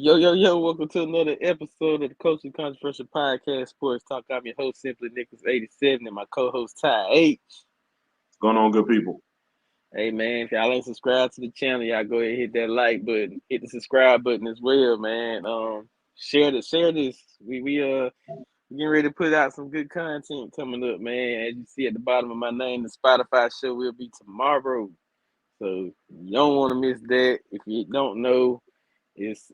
Yo, yo, yo, welcome to another episode of the Coaching Controversial Podcast Sports Talk. I'm your host, Simply Nicholas87, and my co-host, Ty H. What's going on, good people? Hey, man, if y'all ain't subscribed to the channel, y'all go ahead and hit that like button. Hit the subscribe button as well, man. Share this. We getting ready to put out some good content coming up, man. As you see at the bottom of my name, the Spotify show will be tomorrow. So you don't want to miss that. If you don't know, it's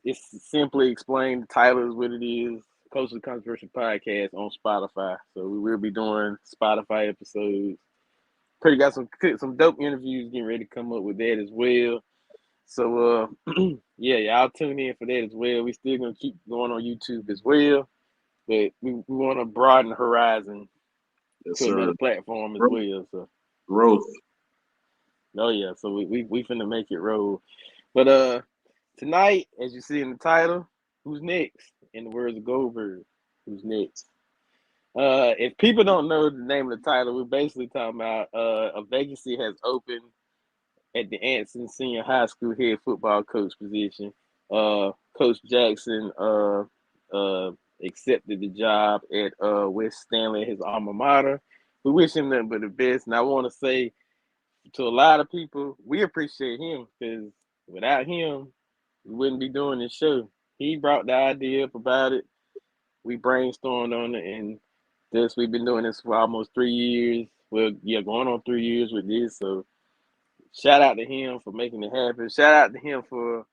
simply explained. The title is what it is. Coaching Controversial Podcast on Spotify. So we will be doing Spotify episodes. Pretty got some dope interviews getting ready to come up with that as well. So yeah, y'all tune in for that as well. We still gonna keep going on YouTube as well, but we want to broaden the horizon Yes, to sir. another platform as Growth. well. So Growth. oh yeah, so we finna make it roll. But tonight, as you see in the title, who's next? In the words of Goldberg, who's next? If people don't know the name of the title, we're basically talking about a vacancy has opened at the Anson Senior High School head football coach position. Coach Jackson accepted the job at West Stanley, his alma mater. We wish him nothing but the best. And I want to say to a lot of people, we appreciate him because without him, we wouldn't be doing this show. He brought the idea up about it. We brainstormed on it, and we've been doing this for almost 3 years. Well, yeah, going on 3 years with this. So shout out to him for making it happen. Shout out to him for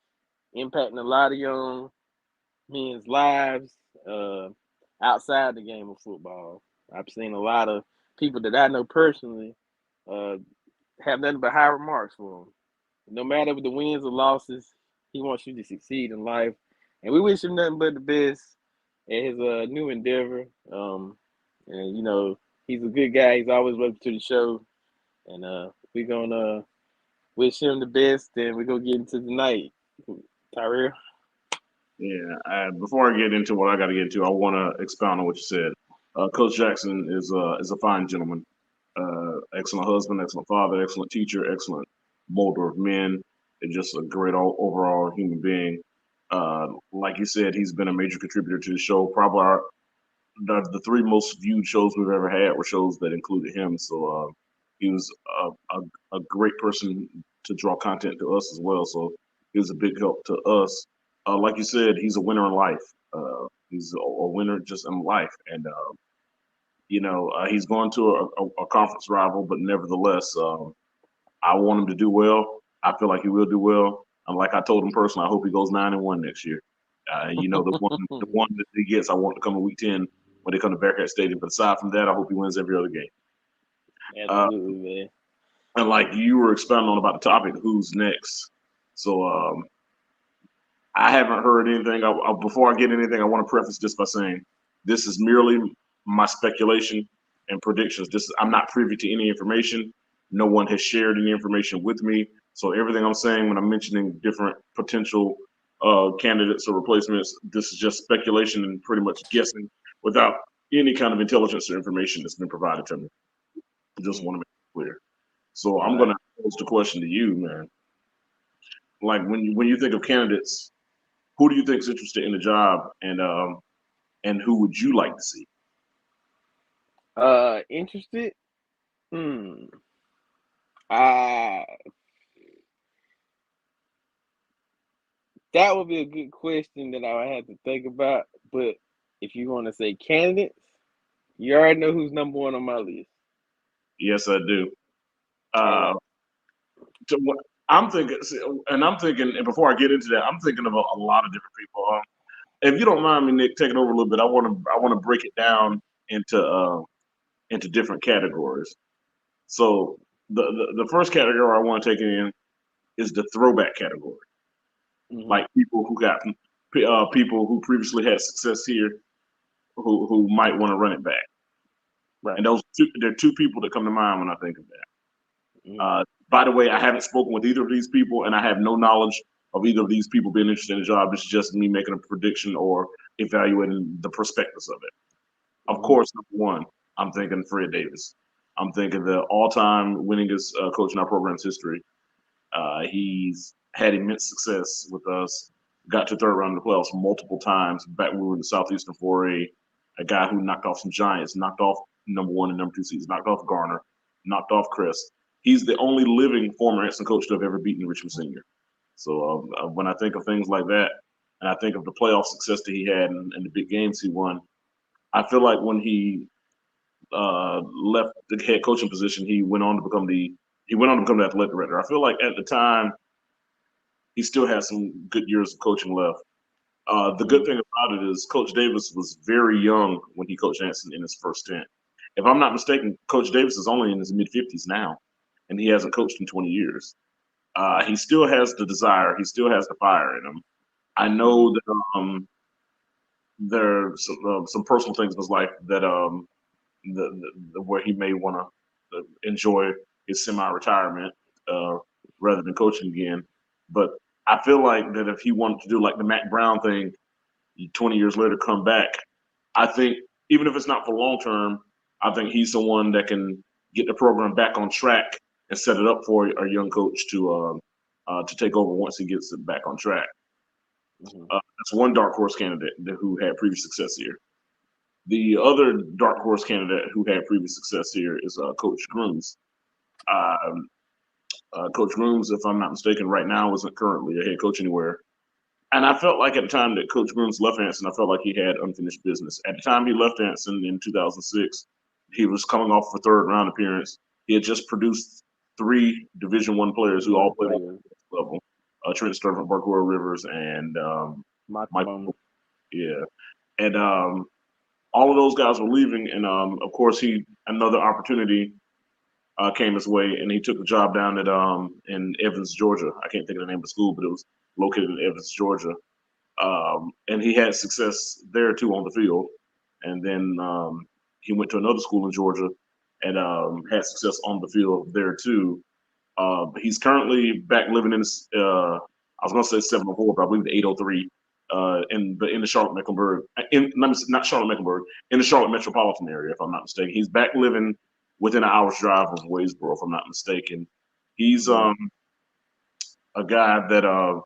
impacting a lot of young men's lives uh, outside the game of football. I've seen a lot of people that I know personally uh, have nothing but high remarks for him. No matter the wins or losses, he wants you to succeed in life, and we wish him nothing but the best at his new endeavor. And he's a good guy. He's always welcome to the show, and we're gonna wish him the best. And we're gonna get into the night, Tyrell. Yeah. Before I get into what I got to get into, I want to expound on what you said. Coach Jackson is a fine gentleman, excellent husband, excellent father, excellent teacher, excellent molder of men, and just a great overall human being. Like you said, he's been a major contributor to the show. Probably the three most viewed shows we've ever had were shows that included him. So he was a great person to draw content to us as well. So he was a big help to us. Like you said, he's a winner in life. He's a winner just in life, and he's going to a conference rival, but nevertheless, I want him to do well. I feel like he will do well. And like I told him personally, I hope he goes 9-1 next year. The one that he gets, I want to come in week 10 when they come to Bearcat Stadium. But aside from that, I hope he wins every other game. Uh, Absolutely, man. and like you were expounding on about the topic, who's next? So I haven't heard anything. Before I get anything, I want to preface this by saying this is merely my speculation and predictions. I'm not privy to any information. No one has shared any information with me. So everything I'm saying when I'm mentioning different potential candidates or replacements, this is just speculation and pretty much guessing without any kind of intelligence or information that's been provided to me. I just want to make it clear. So All I'm going right. to pose the question to you, man. Like when you think of candidates, who do you think is interested in the job, and who would you like to see? Interested? Hmm. Uh, that would be a good question that I would have to think about. But if you want to say candidates, you already know who's number one on my list. Yes, I do. And Uh, to what I'm thinking, and I'm thinking, and before I get into that, I'm thinking about a lot of different people. If you don't mind me, Nick, taking over a little bit, I want to break it down into different categories. So the first category I want to take in is the throwback category, mm-hmm. like people who got people who previously had success here, who might want to run it back. Right. And there are two people that come to mind when I think of that. Mm-hmm. By the way, I haven't spoken with either of these people, and I have no knowledge of either of these people being interested in the job. It's just me making a prediction or evaluating the prospectus of it. Of Mm-hmm. course, number one, I'm thinking Fred Davis. I'm thinking the all-time winningest coach in our program's history. He's had immense success with us. got to third round of the playoffs multiple times. Back when we were in the Southeastern 4A, a guy who knocked off some giants, knocked off number 1 and number 2 seeds, knocked off Garner, knocked off Chris. He's the only living former Anson coach to have ever beaten Richmond Senior. So when I think of things like that, and I think of the playoff success that he had and the big games he won, I feel like when he left the head coaching position, he went on to become the athletic director. I feel like at the time he still had some good years of coaching left. The good thing about it is Coach Davis was very young when he coached Anson in his first stint. If I'm not mistaken, Coach Davis is only in his mid-50s now, and he hasn't coached in 20 years. He still has the desire. He still has the fire in him. I know that there are some personal things in his life that where he may want to enjoy his semi-retirement rather than coaching again. But I feel like that if he wanted to do like the Mac Brown thing, 20 years later come back, I think even if it's not for long term, I think he's someone that can get the program back on track and set it up for a young coach to take over once he gets it back on track. That's one dark horse candidate who had previous success here. The other dark horse candidate who had previous success here is Coach Grooms. Um, Coach Grooms, if I'm not mistaken, right now isn't currently a head coach anywhere. And I felt like at the time that Coach Grooms left Anson, I felt like he had unfinished business. At the time he left Anson in 2006, he was coming off a third round appearance. He had just produced 3 Division I players who all played at the level: Trent Sturman, Barkura Rivers, and Michael. Yeah, and all of those guys were leaving, and of course another opportunity came his way, and he took a job down at in Evans, Georgia. I can't think of the name of the school, but it was located in Evans, Georgia. And he had success there too on the field. And then he went to another school in Georgia and had success on the field there too. He's currently back living in this. I was going to say 704, but I believe the 803 in the Charlotte Mecklenburg, not Charlotte Mecklenburg, in the Charlotte metropolitan area, if I'm not mistaken. He's back living within an hour's drive of Waysboro, if I'm not mistaken. He's a guy that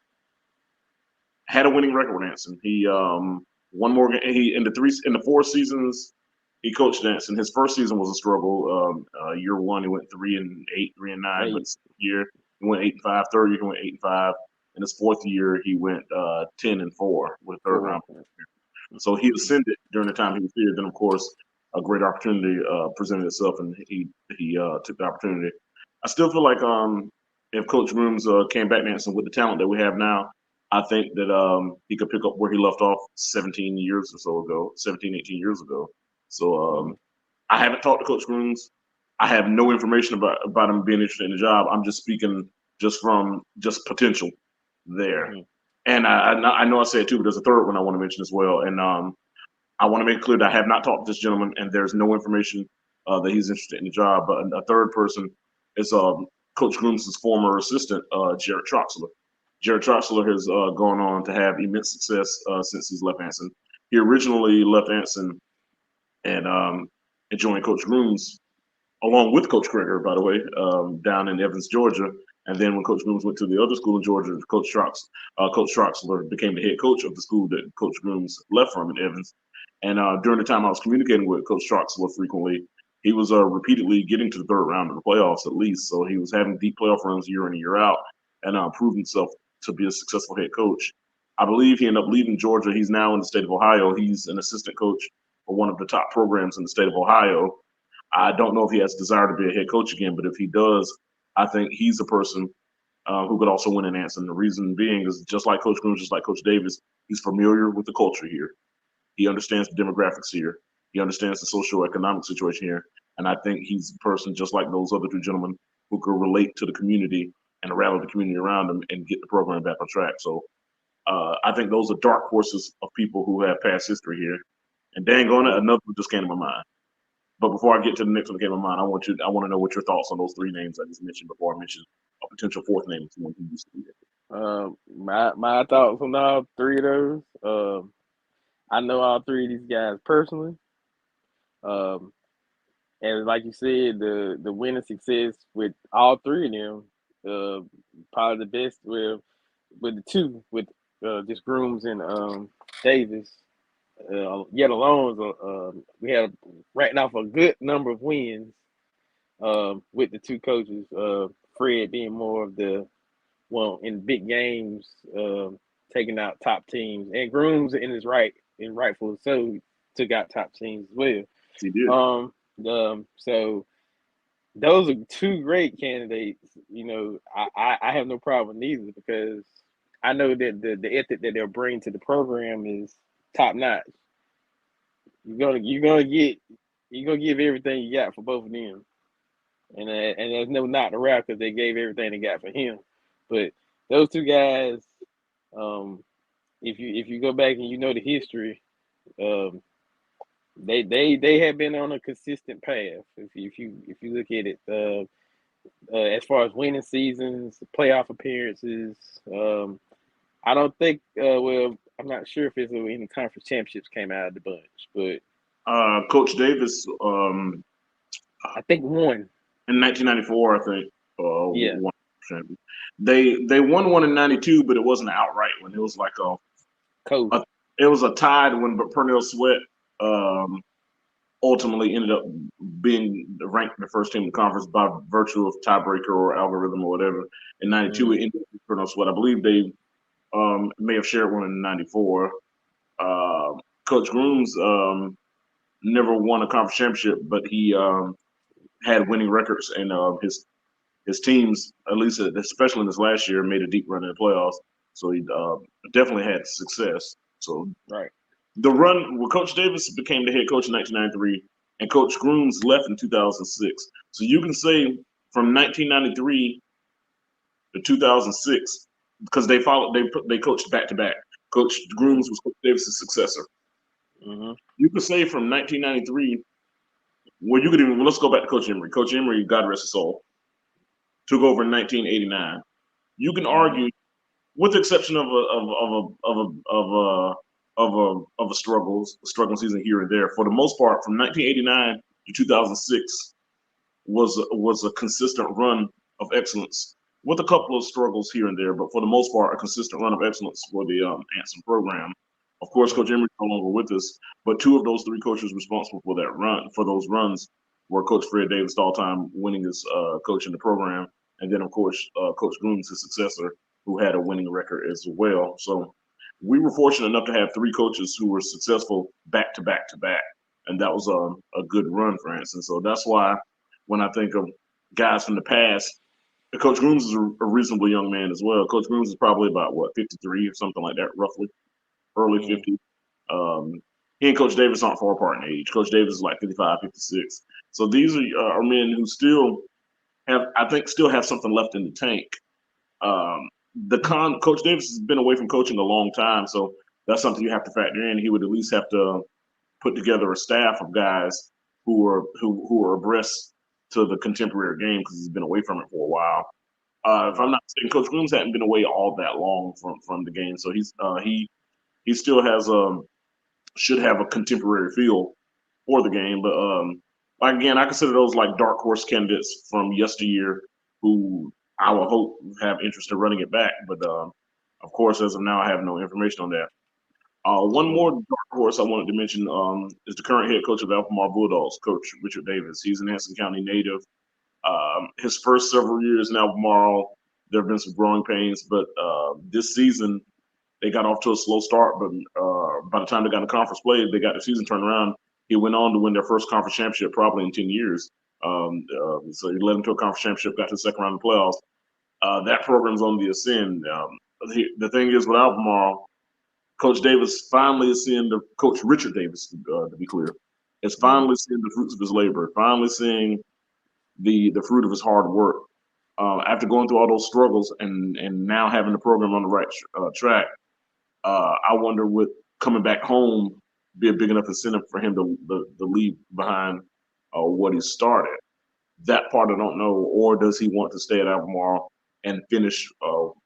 had a winning record with Anson. He won more. He in the 4 seasons he coached Anson. His first season was a struggle. Year 1 he went 3-8, 3-9. But year he went 8-5. Third year he went 8-5. In his 4th year he went 10-4 with a third round. So he ascended during the time he was here. Then of course a great opportunity presented itself, and he took the opportunity. I still feel like if Coach Grooms came back to Anson with the talent that we have now, I think that he could pick up where he left off 17 years or so ago, 17, 18 years ago. So I haven't talked to Coach Grooms. I have no information about him being interested in the job. I'm just speaking from potential there. And I know I said too, but there's a third one I want to mention as well. And I want to make clear that I have not talked to this gentleman, and there's no information that he's interested in the job. But a third person is Coach Grooms' former assistant, Jared Troxler. Jared Troxler has gone on to have immense success since he's left Anson. He originally left Anson and joined Coach Grooms, along with Coach Kreger, by the way, down in Evans, Georgia. And then when Coach Grooms went to the other school in Georgia, Coach Troxler became the head coach of the school that Coach Grooms left from in Evans. And during the time I was communicating with Coach Troxler frequently, he was repeatedly getting to the third round of the playoffs at least. So he was having deep playoff runs year in and year out, and proved himself to be a successful head coach. I believe he ended up leaving Georgia. He's now in the state of Ohio. He's an assistant coach for one of the top programs in the state of Ohio. I don't know if he has a desire to be a head coach again, but if he does, I think he's a person who could also win an Anson. The reason being is just like Coach Grooms, just like Coach Davis, he's familiar with the culture here. He understands the demographics here. He understands the socioeconomic situation here. And I think he's a person just like those other 2 gentlemen who could relate to the community and rally the community around him and get the program back on track. So I think those are dark horses of people who have past history here. And dang on it, another one just came to my mind. But before I get to the next one that came to my mind, I want to know what your thoughts on those 3 names I just mentioned before I mention a potential 4th name if you want to use it. My thoughts on all 3 of those. I know all 3 of these guys personally. And like you said, the winning success with all 3 of them, probably the best with the 2, with just Grooms and Davis. Yet alone, we had ratting off a good number of wins with the two coaches. Fred being more of the in big games, taking out top teams, and Grooms in his rightful so took out top teams as well. He did. So those are two great candidates. I have no problem with either because I know that the ethic that they'll bring to the program is top notch. You're gonna give everything you got for both of them, and there's no not the rap because they gave everything they got for him. But those two guys, um, if you go back and you know the history, um, they have been on a consistent path. If you look at it, as far as winning seasons, playoff appearances, I don't think. Well, I'm not sure if it's any conference championships came out of the bunch, but Coach Davis, I think one. in 1994, I think, Yeah, won champion. They won one in '92, but it wasn't an outright one. It was like coach. it was a tied one, but Pernell Sweat ultimately ended up being ranked the first team in the conference by virtue of tiebreaker or algorithm or whatever. In '92, it ended up with Pernell Sweat. I believe they may have shared one in '94. Coach Grooms never won a conference championship, but he had winning records, and his teams, at least especially in this last year, made a deep run in the playoffs. So he definitely had success. So Right. the run, well, Coach Davis became the head coach in 1993, and Coach Grooms left in 2006. So you can say from 1993 to 2006, because they coached back to back. Coach Grooms was Coach Davis's successor. Mm-hmm. You could say from 1993. Well, you could even let's go back to Coach Emery. Coach Emery, God rest his soul, took over in 1989. You can Mm-hmm. argue, with the exception of a struggling season here and there, for the most part, from 1989 to 2006 was a consistent run of excellence, with a couple of struggles here and there, but for the most part, a consistent run of excellence for the Anson program. Of course, Coach Emery is no longer with us, but two of those three coaches responsible for those runs, were Coach Fred Davis, the all-time winningest coach in the program, and then of course Coach Grooms, his successor, who had a winning record as well. So we were fortunate enough to have three coaches who were successful back to back to back, and that was a good run for Anson. So that's why when I think of guys from the past, Coach Grooms is a reasonable young man as well. Coach Grooms is probably about 53 or something like that, roughly early Mm-hmm. 50s. He and Coach Davis aren't far apart in age. Coach Davis is like 55, 56. So these are men who still still have something left in the tank. Coach Davis has been away from coaching a long time, so that's something you have to factor in. He would at least have to put together a staff of guys who are abreast to the contemporary game because he's been away from it for a while. If I'm not mistaken, Coach Grooms hadn't been away all that long from the game, so he still has should have a contemporary feel for the game. But again, I consider those like dark horse candidates from yesteryear who I will hope have interest in running it back. But of course, as of now, I have no information on that. One more dark horse I wanted to mention is the current head coach of Albemarle Bulldogs, Coach Richard Davis. He's an Anson County native. His first several years in Albemarle, there have been some growing pains, but this season they got off to a slow start. But by the time they got the conference play, they got the season turned around. He went on to win their first conference championship probably in 10 years. So he led them to a conference championship, got to the second round of the playoffs. That program's on the ascend. The thing is with Albemarle, Coach Davis finally is seeing Coach Richard Davis, to be clear, is finally seeing the fruits of his labor, finally seeing the fruit of his hard work. After going through all those struggles and now having the program on the right track, I wonder would coming back home be a big enough incentive for him to leave behind what he started. That part I don't know, or does he want to stay at Albemarle and finish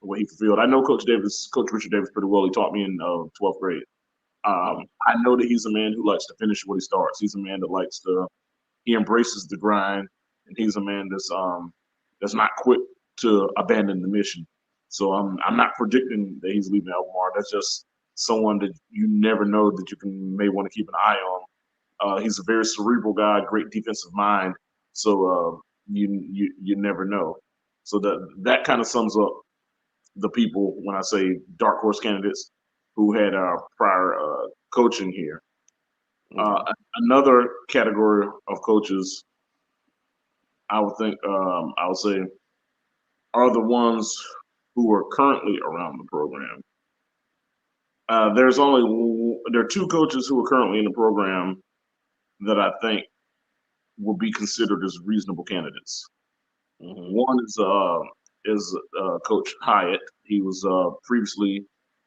what he fulfilled? I know Coach Richard Davis pretty well. He taught me in 12th grade. I know that he's a man who likes to finish what he starts. He's a man that he embraces the grind, and he's a man that's not quick to abandon the mission. So I'm not predicting that he's leaving Albemarle. That's just someone that you never know that you may want to keep an eye on. He's a very cerebral guy, great defensive mind. So you never know. So that kind of sums up the people when I say dark horse candidates who had prior coaching here. Another category of coaches, I would think, I would say, are the ones who are currently around the program. There are two coaches who are currently in the program that I think will be considered as reasonable candidates. One is Coach Hyatt. He was previously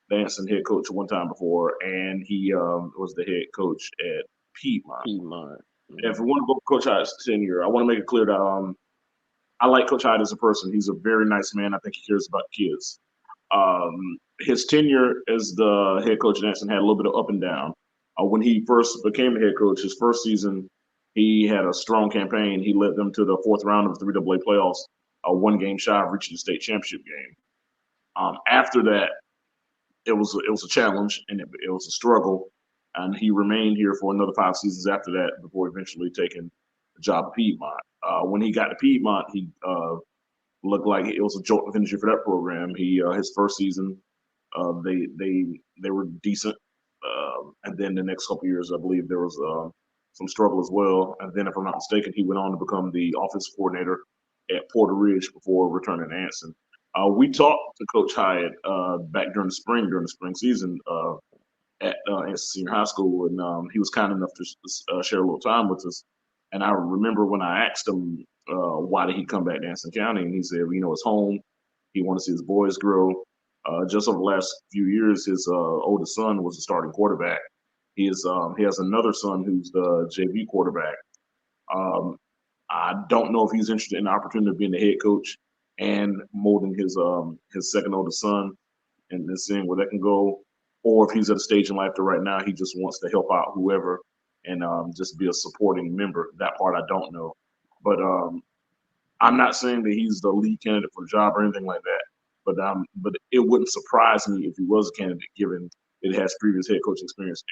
the Anson head coach one time before, and he was the head coach at Piedmont. If we want to go Coach Hyatt's tenure, I want to make it clear that I like Coach Hyatt as a person. He's a very nice man. I think he cares about kids. His tenure as the head coach at Anson had a little bit of up and down. When he first became the head coach, his first season, he had a strong campaign. He led them to the fourth round of the 3AA playoffs, one game shy of reaching the state championship game. After that, it was a challenge and it was a struggle, and he remained here for another 5 seasons after that before eventually taking the job at Piedmont. When he got to Piedmont, he looked like it was a jolt of energy for that program. His first season, they were decent, and then the next couple of years, I believe there was some struggle as well. And then, if I'm not mistaken, he went on to become the offensive coordinator at Porter Ridge before returning to Anson. We talked to Coach Hyatt back during the spring season at Anson Senior High School, and he was kind enough to share a little time with us. And I remember when I asked him why did he come back to Anson County, and he said, it's home. He wanted to see his boys grow. Just over the last few years, his oldest son was a starting quarterback. He has another son who's the JV quarterback. I don't know if he's interested in the opportunity of being the head coach and molding his second oldest son and then seeing where that can go, or if he's at a stage in life that right now he just wants to help out whoever and just be a supporting member. That part I don't know, but I'm not saying that he's the lead candidate for the job or anything like that. But it wouldn't surprise me if he was a candidate, given it has previous head coaching experience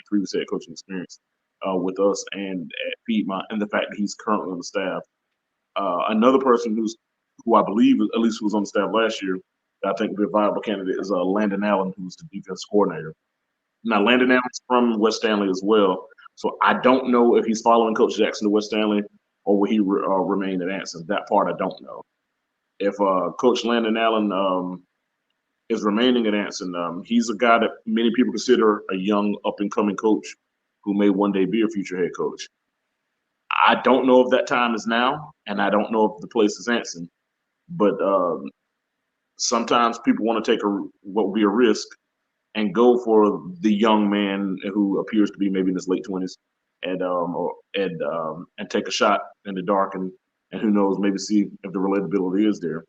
with us and at Piedmont, and the fact that he's currently on the staff. Another person who I believe at least was on the staff last year, that I think would be a viable candidate is Landon Allen, who's the defense coordinator. Now, Landon Allen's from West Stanley as well, so I don't know if he's following Coach Jackson to West Stanley or will he remain at Anson. That part I don't know. If Coach Landon Allen is remaining at Anson, he's a guy that many people consider a young up-and-coming coach who may one day be a future head coach. I don't know if that time is now, and I don't know if the place is Anson, but sometimes people want to take what would be a risk and go for the young man who appears to be maybe in his late 20s and take a shot in the dark and who knows, maybe see if the relatability is there.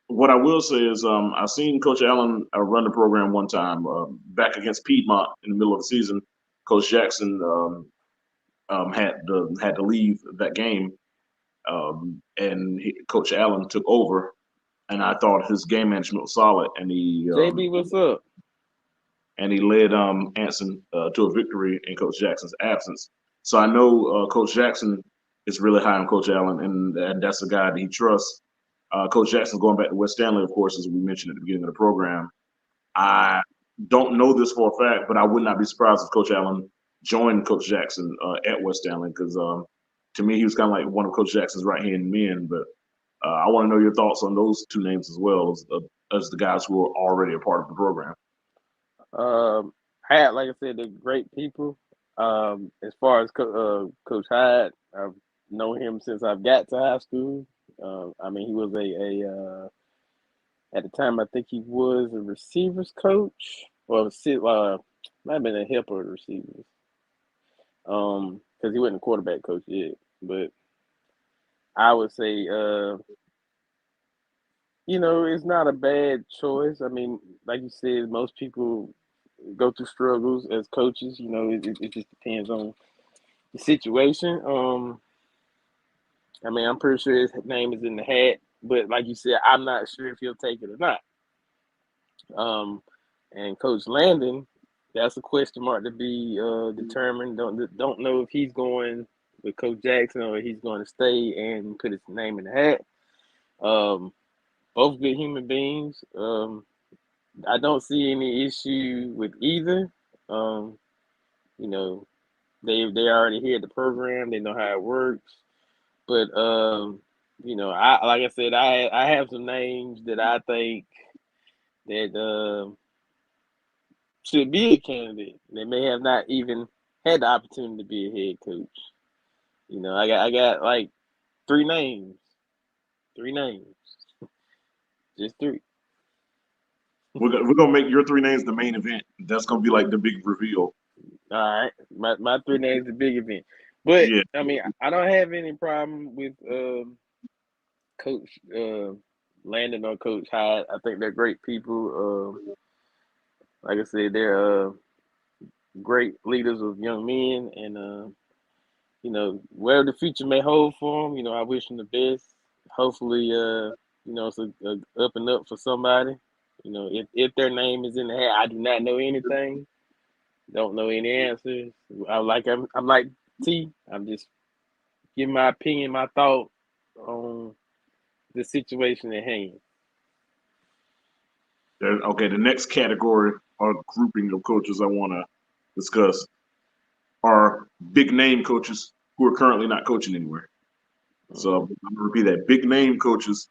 What I will say is I've seen Coach Allen run the program one time back against Piedmont in the middle of the season. Coach Jackson had to leave that game, and Coach Allen took over, and I thought his game management was solid. And JB, what's up? And he led Anson to a victory in Coach Jackson's absence. So I know Coach Jackson is really high on Coach Allen, and that's a guy that he trusts. Coach Jackson going back to West Stanley, of course, as we mentioned at the beginning of the program. I don't know this for a fact, but I would not be surprised if Coach Allen joined Coach Jackson at West Stanley, because to me, he was kind of like one of Coach Jackson's right-hand men. But I want to know your thoughts on those two names as well as the guys who are already a part of the program. Hyatt, like I said, they're great people. As far as Coach Hyatt, I've known him since I've got to high school. I mean, he was at the time, I think he was a receivers coach, or might have been a helper of the receivers. Because he wasn't a quarterback coach yet. But I would say, it's not a bad choice. I mean, like you said, most people go through struggles as coaches. It just depends on the situation. I mean, I'm pretty sure his name is in the hat but like you said, I'm not sure if he'll take it or not. Um, and Coach Landon, that's a question mark to be determined. Don't know if he's going with Coach Jackson or he's going to stay and put his name in the hat. Um, both good human beings. I don't see any issue with either. Um, you know, they already hear the program. They know how it works. But I like I said, I have some names that I think that should be a candidate. They may have not even had the opportunity to be a head coach. I got like three names, just three. We're gonna make your three names the main event. That's gonna be like the big reveal. All right, my three names the big event, but Yeah, I mean I don't have any problem with Coach Landon or Coach Hyde. I think they're great people. Like I said, they're great leaders of young men, and where the future may hold for them, I wish them the best. Hopefully, it's a up and up for somebody. If their name is in the hat, I do not know anything. Don't know any answers. I'm like T. I'm just giving my opinion, my thought on the situation at hand. okay. The next category or grouping of coaches I want to discuss are big name coaches who are currently not coaching anywhere. So I'm going to repeat that: big name coaches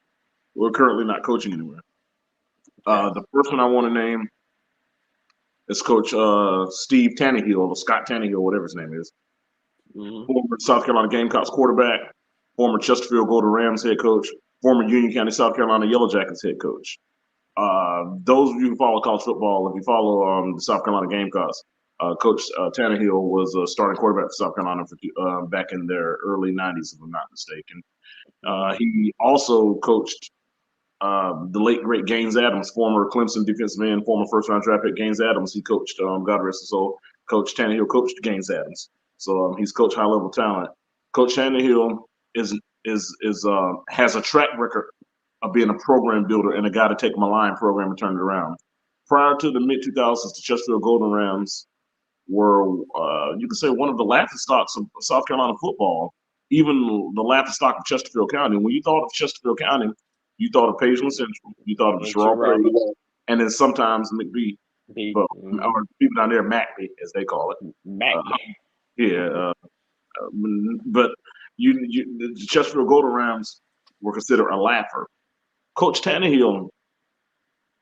who are currently not coaching anywhere. Okay. The first one I want to name is Coach Steve Tannehill, or Scott Tannehill, whatever his name is. Mm-hmm. Former South Carolina Gamecocks quarterback, former Chesterfield Golden Rams head coach, former Union County, South Carolina Yellow Jackets head coach. Those of you who follow college football, if you follow the South Carolina Gamecocks, Coach Tannehill was a starting quarterback for South Carolina back in their early 90s, if I'm not mistaken. He also coached the late great Gaines Adams, former Clemson defensive end, former first round draft pick Gaines Adams. He coached, God rest his soul, Coach Tannehill coached Gaines Adams. So he's coached high level talent. Coach Tannehill has a track record of being a program builder and a guy to take a malign program and turn it around. Prior to the mid 2000s, the Chesterfield Golden Rams were, you could say, one of the laughing stocks of South Carolina football, even the laughing stock of Chesterfield County. When you thought of Chesterfield County, you thought of Pageland Central, you thought of the And Sherrall Sherrod. Braves, and then sometimes McBee, but, Mm-hmm. or people down there, McBee, as they call it. Mac. Yeah, but the Chesterfield Golden Rams were considered a laugher. Coach Tannehill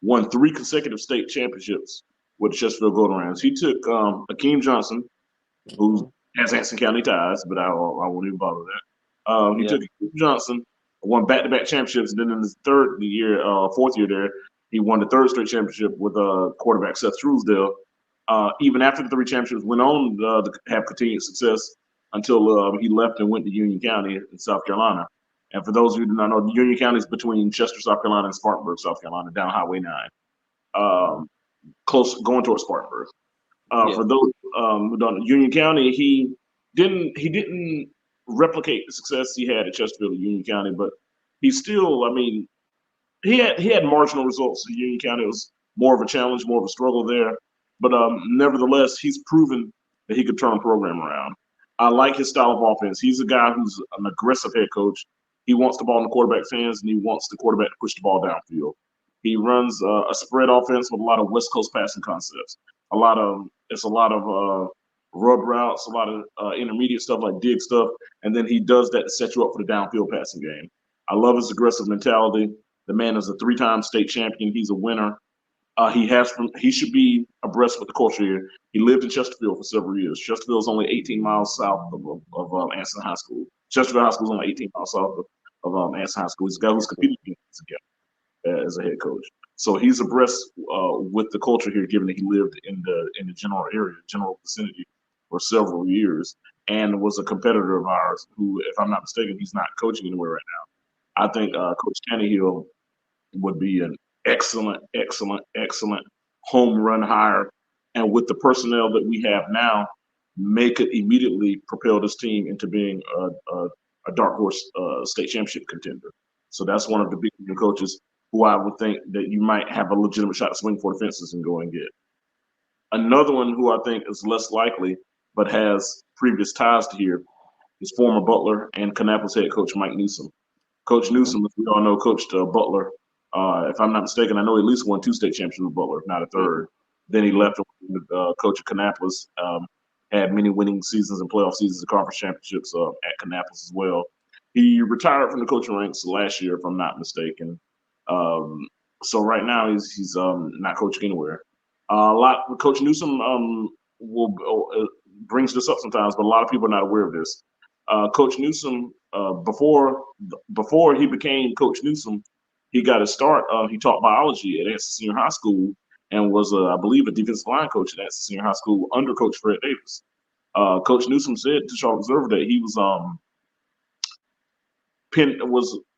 won 3 consecutive state championships with the Chesterfield Golden Rams. He took Akeem Johnson, who has Anson County ties, but I won't even bother that. He took Akeem Johnson, won back-to-back championships, and then in his fourth year there, he won the third straight championship with quarterback Seth Truesdale. Even after the 3 championships, went on to have continued success until he left and went to Union County in South Carolina. And for those of you who do not know, Union County is between Chester, South Carolina, and Spartanburg, South Carolina, down Highway 9, close going towards Spartanburg. For those who don't know, Union County, he didn't replicate the success he had at Chesterfield and Union County, but he still, I mean, he had marginal results in Union County. It was more of a challenge, more of a struggle there. But nevertheless, he's proven that he could turn a program around. I like his style of offense. He's a guy who's an aggressive head coach. He wants the ball in the quarterback's hands, and he wants the quarterback to push the ball downfield. He runs a spread offense with a lot of West Coast passing concepts. It's a lot of rub routes, a lot of intermediate stuff like dig stuff, and then he does that to set you up for the downfield passing game. I love his aggressive mentality. The man is a 3-time state champion. He's a winner. He should be abreast with the culture here. He lived in Chesterfield for several years. Chesterfield is only 18 miles south of Anson High School. Chesterfield High School is only 18 miles south of Anson High School. He's a guy who's competed again as a head coach. So he's abreast with the culture here, given that he lived in the general area, general vicinity for several years, and was a competitor of ours. Who, if I'm not mistaken, he's not coaching anywhere right now. I think Coach Tannehill would be an excellent home run hire. And with the personnel that we have now, may could immediately propel this team into being a dark horse state championship contender. So that's one of the big coaches who I would think that you might have a legitimate shot to swing for the fences and go and get. Another one who I think is less likely, but has previous ties to here, is former Butler and Kannapolis head coach Mike Newsom. Coach Newsom, as we all know, coached Butler. If I'm not mistaken, I know he at least won 2 state championships with Butler, if not a third. Then he left coach of Kannapolis, had many winning seasons and playoff seasons and conference championships at Kannapolis as well. He retired from the coaching ranks last year, if I'm not mistaken. So right now he's not coaching anywhere. A lot Coach Newsom will brings this up sometimes, but a lot of people are not aware of this. Coach Newsom, before he became Coach Newsom, he got his start. He taught biology at Anson Senior High School and was, I believe, a defensive line coach at Anson Senior High School under Coach Fred Davis. Coach Newsom said to Charlotte Observer that he was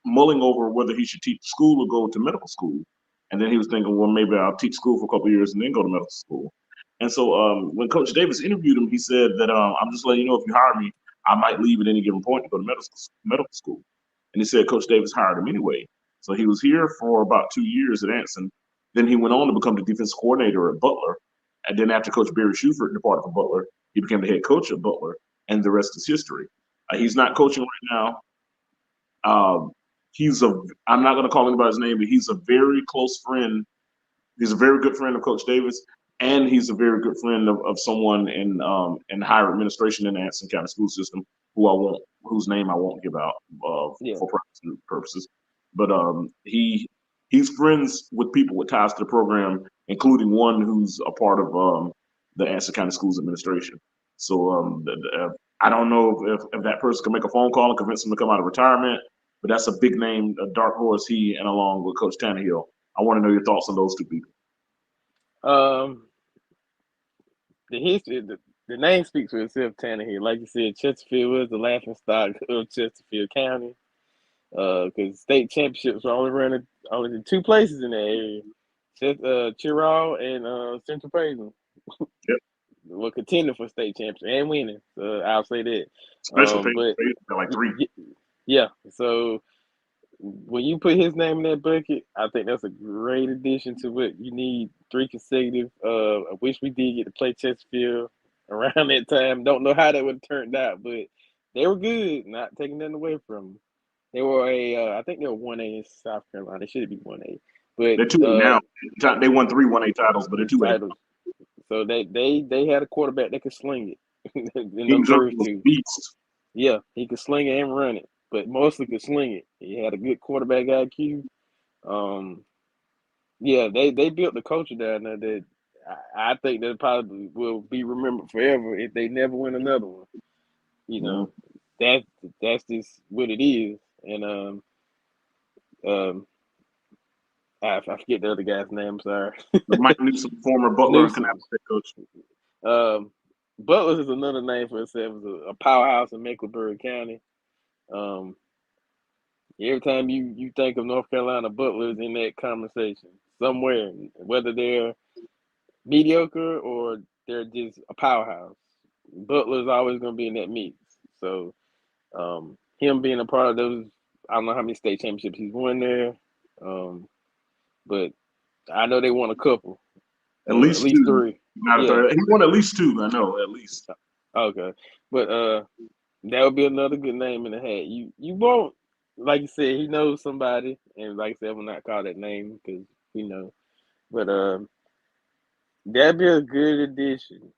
mulling over whether he should teach school or go to medical school. And then he was thinking, well, maybe I'll teach school for a couple of years and then go to medical school. And so when Coach Davis interviewed him, he said that I'm just letting you know if you hire me, I might leave at any given point to go to medical school. And he said Coach Davis hired him anyway. So he was here for about 2 years at Anson. Then he went on to become the defense coordinator at Butler. And then after Coach Barry Schufert departed from Butler, he became the head coach at Butler. And the rest is history. He's not coaching right now. I'm not going to call him by his name, but he's a very close friend. He's a very good friend of Coach Davis, and he's a very good friend of someone in higher administration in the Anson County school system whose name I won't give out for purposes. But he's friends with people with ties to the program, including one who's a part of the Anson County Schools administration. So I don't know if that person can make a phone call and convince him to come out of retirement. But that's a big name, a dark horse. He and along with Coach Tannehill. I want to know your thoughts on those two people. The history, the name speaks for itself. Tannehill, like you said, Chesterfield was the laughing stock of Chesterfield County. Because state championships were only running only in 2 places in that area, Chiral and Central Prairie. Yep. Were contending for state champions and winning. So I'll say that. Special but like 3. Yeah. So when you put his name in that bucket, I think that's a great addition to what you need. 3 consecutive. I wish we did get to play Chesterfield around that time. Don't know how that would have turned out, but they were good. Not taking nothing away from them. They were I think they were 1A in South Carolina. They should be 1A, but they're 2A now. They won 3 1A titles, but they're 2A. So they had a quarterback that could sling it. In those first 2. Beast. Yeah, he could sling it and run it, but mostly could sling it. He had a good quarterback IQ. Yeah, they built the culture down there that I think that probably will be remembered forever if they never win another one. You know, that's just what it is. And I forget the other guy's name. I'm sorry. Mike Newsom, former Butler and Kannapolis head coach. Butler is another name for itself. It's a powerhouse in Mecklenburg County. Every time you think of North Carolina, Butler's in that conversation somewhere, whether they're mediocre or they're just a powerhouse. Butler's always going to be in that mix. So him being a part of those, I don't know how many state championships he's won there, but I know they won a couple. At least 3. Yeah. He won at least 2. I know, at least. Okay, but that would be another good name in the hat. You won't, like you said, he knows somebody, and like I said, I will not call that name because we know. But that'd be a good addition.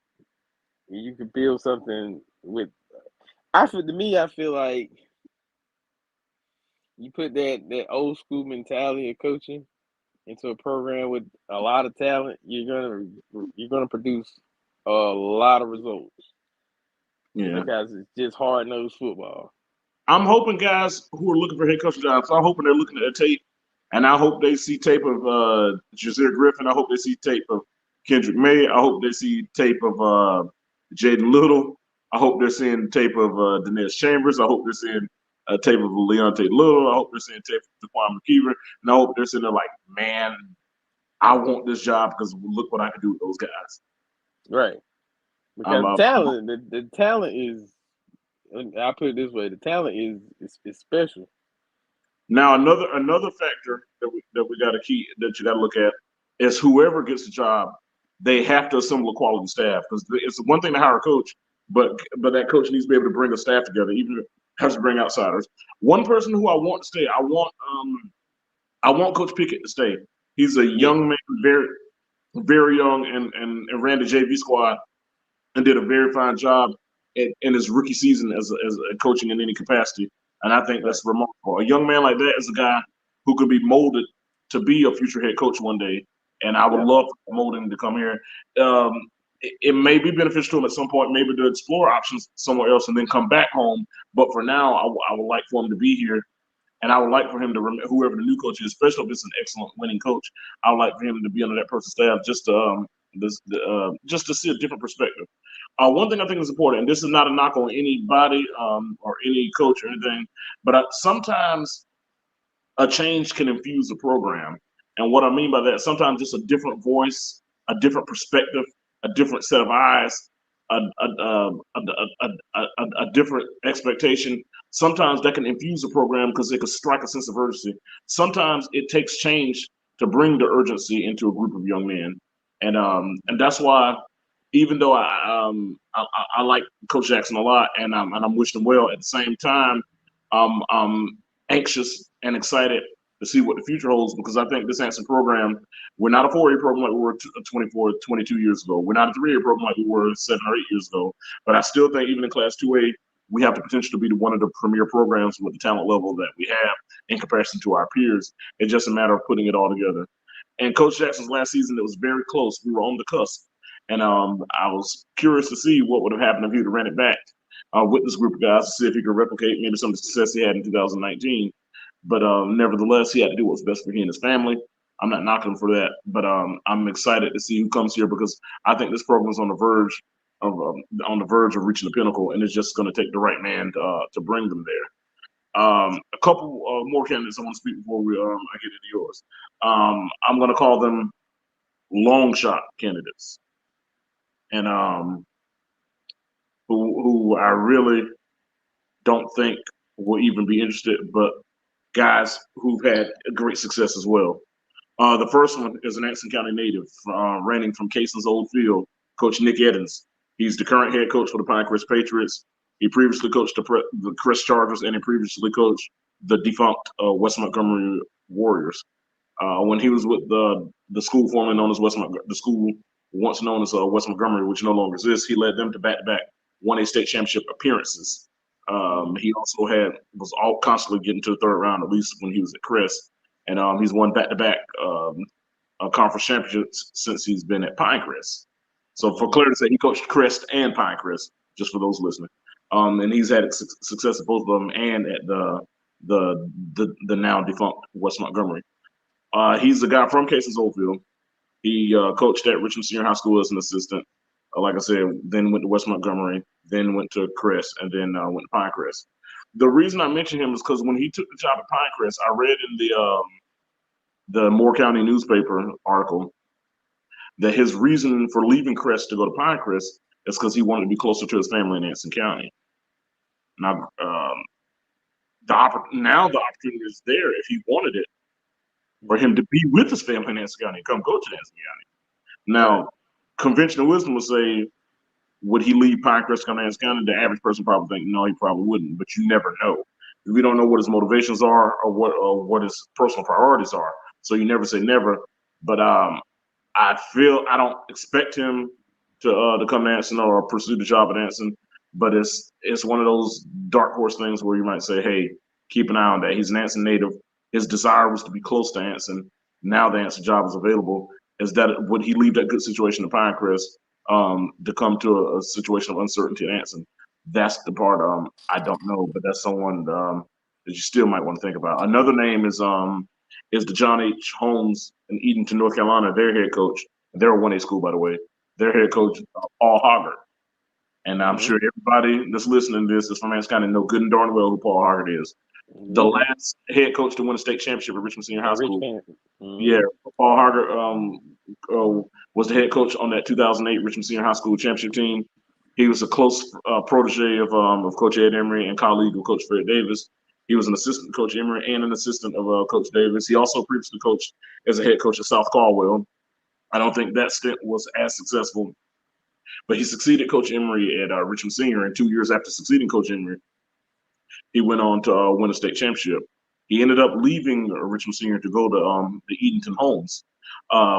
You could build something with. I feel like you put that old school mentality of coaching into a program with a lot of talent, you're gonna produce a lot of results. Yeah, because it's just hard-nosed football. I'm hoping guys who are looking for head coaching jobs, I'm hoping they're looking at tape, and I hope they see tape of Jazir Griffin. I hope they see tape of Kendrick May. I hope they see tape of Jaden Little. I hope they're seeing tape of Dinesh Chambers. I hope they're seeing tape of Leontae Little. I hope they're seeing tape of Daquan McKeever. And I hope they're sitting there like, man, I want this job because look what I can do with those guys. Right. Because the talent is, I'll put it this way, the talent is special. Now another factor that we got to keep that you got to look at is whoever gets the job, they have to assemble a quality staff because it's one thing to hire a coach, but that coach needs to be able to bring a staff together, even if it has to bring outsiders. One person who I want to stay, I want Coach Pickett to stay. He's a Yeah, young man, very young, and ran the JV squad and did a very fine job in his rookie season as a coaching in any capacity. And I think right. that's remarkable. A young man like that is a guy who could be molded to be a future head coach one day. And I would Yeah, love for molding to come here. Um, it may be beneficial to him at some point, maybe to explore options somewhere else and then come back home. But for now, I would like for him to be here and I would like for him to whoever the new coach is, especially if it's an excellent winning coach, I would like for him to be under that person's staff just to see a different perspective. One thing I think is important, and this is not a knock on anybody or any coach or anything, but sometimes a change can infuse a program. And what I mean by that, sometimes just a different voice, a different perspective, a different set of eyes, a different expectation. Sometimes that can infuse a program because it can strike a sense of urgency. Sometimes it takes change to bring the urgency into a group of young men, and that's why even though I like Coach Jackson a lot and I'm wishing him well, at the same time, I'm anxious and excited to see what the future holds because I think this Anson program, we're not a 4-year program like we were 24, 22 years ago. We're not a 3-year program like we were 7 or 8 years ago. But I still think even in Class 2A, we have the potential to be one of the premier programs with the talent level that we have in comparison to our peers. It's just a matter of putting it all together. And Coach Jackson's last season, it was very close. We were on the cusp. And I was curious to see what would have happened if he would have ran it back with this group of guys to see if he could replicate maybe some of the success he had in 2019. But nevertheless, he had to do what's best for he and his family. I'm not knocking him for that, but I'm excited to see who comes here because I think this program is on the verge of reaching the pinnacle, and it's just going to take the right man to bring them there. A couple more candidates I want to speak before I get into yours. I'm going to call them long shot candidates, and who I really don't think will even be interested, but guys who've had great success as well. The first one is an Anson County native, reigning from Cason's old field, Coach Nick Edens. He's the current head coach for the Pinecrest Patriots. He previously coached the Crest Chargers, and he previously coached the defunct West Montgomery Warriors. When he was with the school formerly known as the school once known as West Montgomery, which no longer exists, he led them to back-to-back 1A state championship appearances. He also was all constantly getting to the third round, at least when he was at Crest, and he's won back-to-back conference championships since he's been at Pinecrest. So for Mm-hmm. clarity, say he coached Crest and Pinecrest, just for those listening. And he's had success at both of them and at the now defunct West Montgomery. He's a guy from Casey's Oldfield. He coached at Richmond Senior High School as an assistant. Like I said, then went to West Montgomery, then went to Crest, and then went to Pinecrest. The reason I mention him is because when he took the job at Pinecrest, I read in the Moore County newspaper article that his reason for leaving Crest to go to Pinecrest is because he wanted to be closer to his family in Anson County. Now, now the opportunity is there if he wanted it for him to be with his family in Anson County and come coach in Anson County. Right. Now, conventional wisdom would say, would he leave Pinecrest to come to Anson County? The average person probably think no, he probably wouldn't. But you never know. We don't know what his motivations are or what his personal priorities are. So you never say never. But I don't expect him to come to Anson or pursue the job at Anson. But it's one of those dark horse things where you might say, hey, keep an eye on that. He's an Anson native. His desire was to be close to Anson. Now the Anson job is available. Would he leave that good situation in Pinecrest to come to a situation of uncertainty at Anson? That's the part I don't know, but that's someone that you still might want to think about. Another name is the John H. Holmes in Edenton, North Carolina, their head coach. They're a 1A school, by the way. Their head coach, Paul Hoggart. And I'm Mm-hmm. sure everybody that's listening to this is from Anson County know good and darn well who Paul Hoggart is. The Yep. last head coach to win a state championship at Richmond Senior High And School. Richmond. Yeah, Mm-hmm. Paul Hoggart was the head coach on that 2008 Richmond Senior High School championship team. He was a close protege of Coach Ed Emery and colleague of Coach Fred Davis. He was an assistant to Coach Emory and an assistant of Coach Davis. He also previously coached as a head coach at South Caldwell. I don't think that stint was as successful, but he succeeded Coach Emory at Richmond Senior, and 2 years after succeeding Coach Emory, he went on to win a state championship. He ended up leaving Richmond Senior to go to the Edenton Holmes,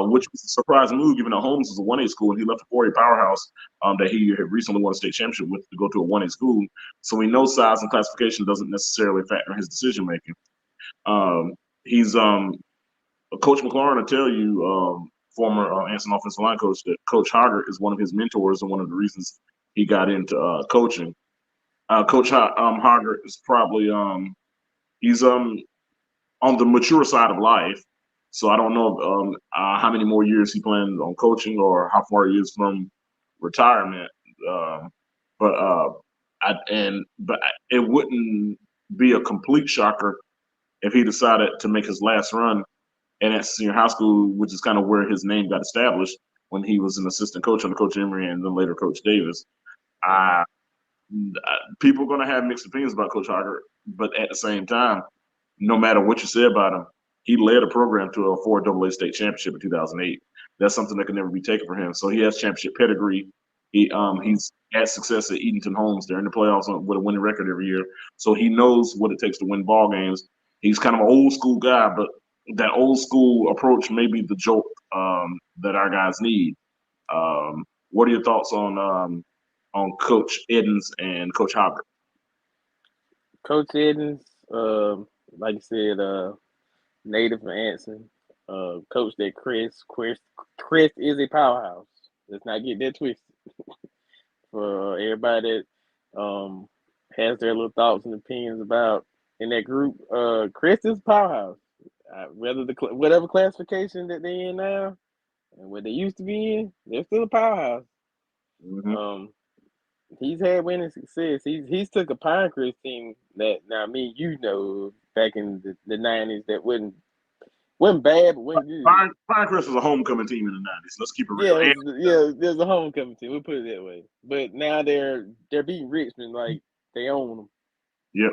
which was a surprise move given that Holmes was a 1A school and he left a 4A powerhouse that he had recently won a state championship with to go to a 1A school. So we know size and classification doesn't necessarily factor in his decision making. He's Coach McLaurin will tell you, former Anson offensive line coach, that Coach Hoggart is one of his mentors and one of the reasons he got into coaching. Coach Hoggart is probably he's on the mature side of life, so I don't know how many more years he plans on coaching or how far he is from retirement. But it wouldn't be a complete shocker if he decided to make his last run and at senior high school, which is kind of where his name got established when he was an assistant coach under Coach Emory and then later Coach Davis. People are going to have mixed opinions about Coach Hoggart, but at the same time, no matter what you say about him, he led a program to a 4 AA state championship in 2008. That's something that can never be taken from him. So he has championship pedigree. He's had success at Edenton Holmes. They're in the playoffs with a winning record every year. So he knows what it takes to win ball games. He's kind of an old school guy, but that old school approach may be the jolt that our guys need. What are your thoughts on Coach Edens and Coach Hoggart? Coach Edens, like you said, native from Anson. Coach that Chris is a powerhouse. Let's not get that twisted. For everybody that has their little thoughts and opinions about in that group, Chris is a powerhouse. Whatever classification that they're in now and what they used to be in, they're still a powerhouse. Mm-hmm. He's had winning success. He's took a Pinecrest team that now back in the 90s that wasn't bad but wasn't good. Pinecrest was a homecoming team in the 90s. Let's keep it real. Yeah, there's a homecoming team. We'll put it that way. But now they're beating Richmond like they own them. Yep.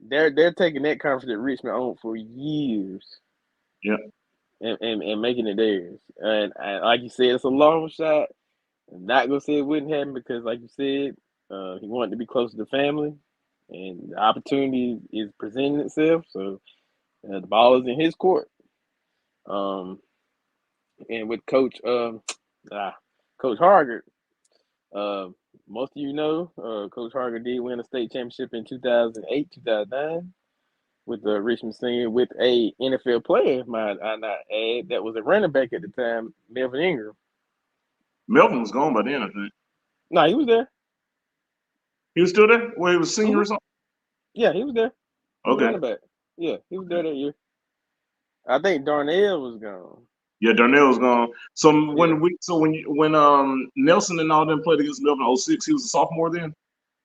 They're taking that conference that Richmond owned for years. Yep. And making it theirs. And like you said, it's a long shot. I'm not gonna say it wouldn't happen because, like you said, he wanted to be close to the family, and the opportunity is presenting itself. So the ball is in his court. And with Coach Hoggart, most of you know, Coach Hoggart did win a state championship in 2008, 2009 with the Richmond Senior with a NFL player, might I not add, that was a running back at the time, Melvin Ingram. Melvin was gone by then, I think. No, he was there. He was still there? Well, he was senior or something? Yeah, he was there. He was running back. Yeah, he was there that year. I think Darnell was gone. Yeah, Darnell was gone. So when Nelson and all them played against Melvin in 06, he was a sophomore then?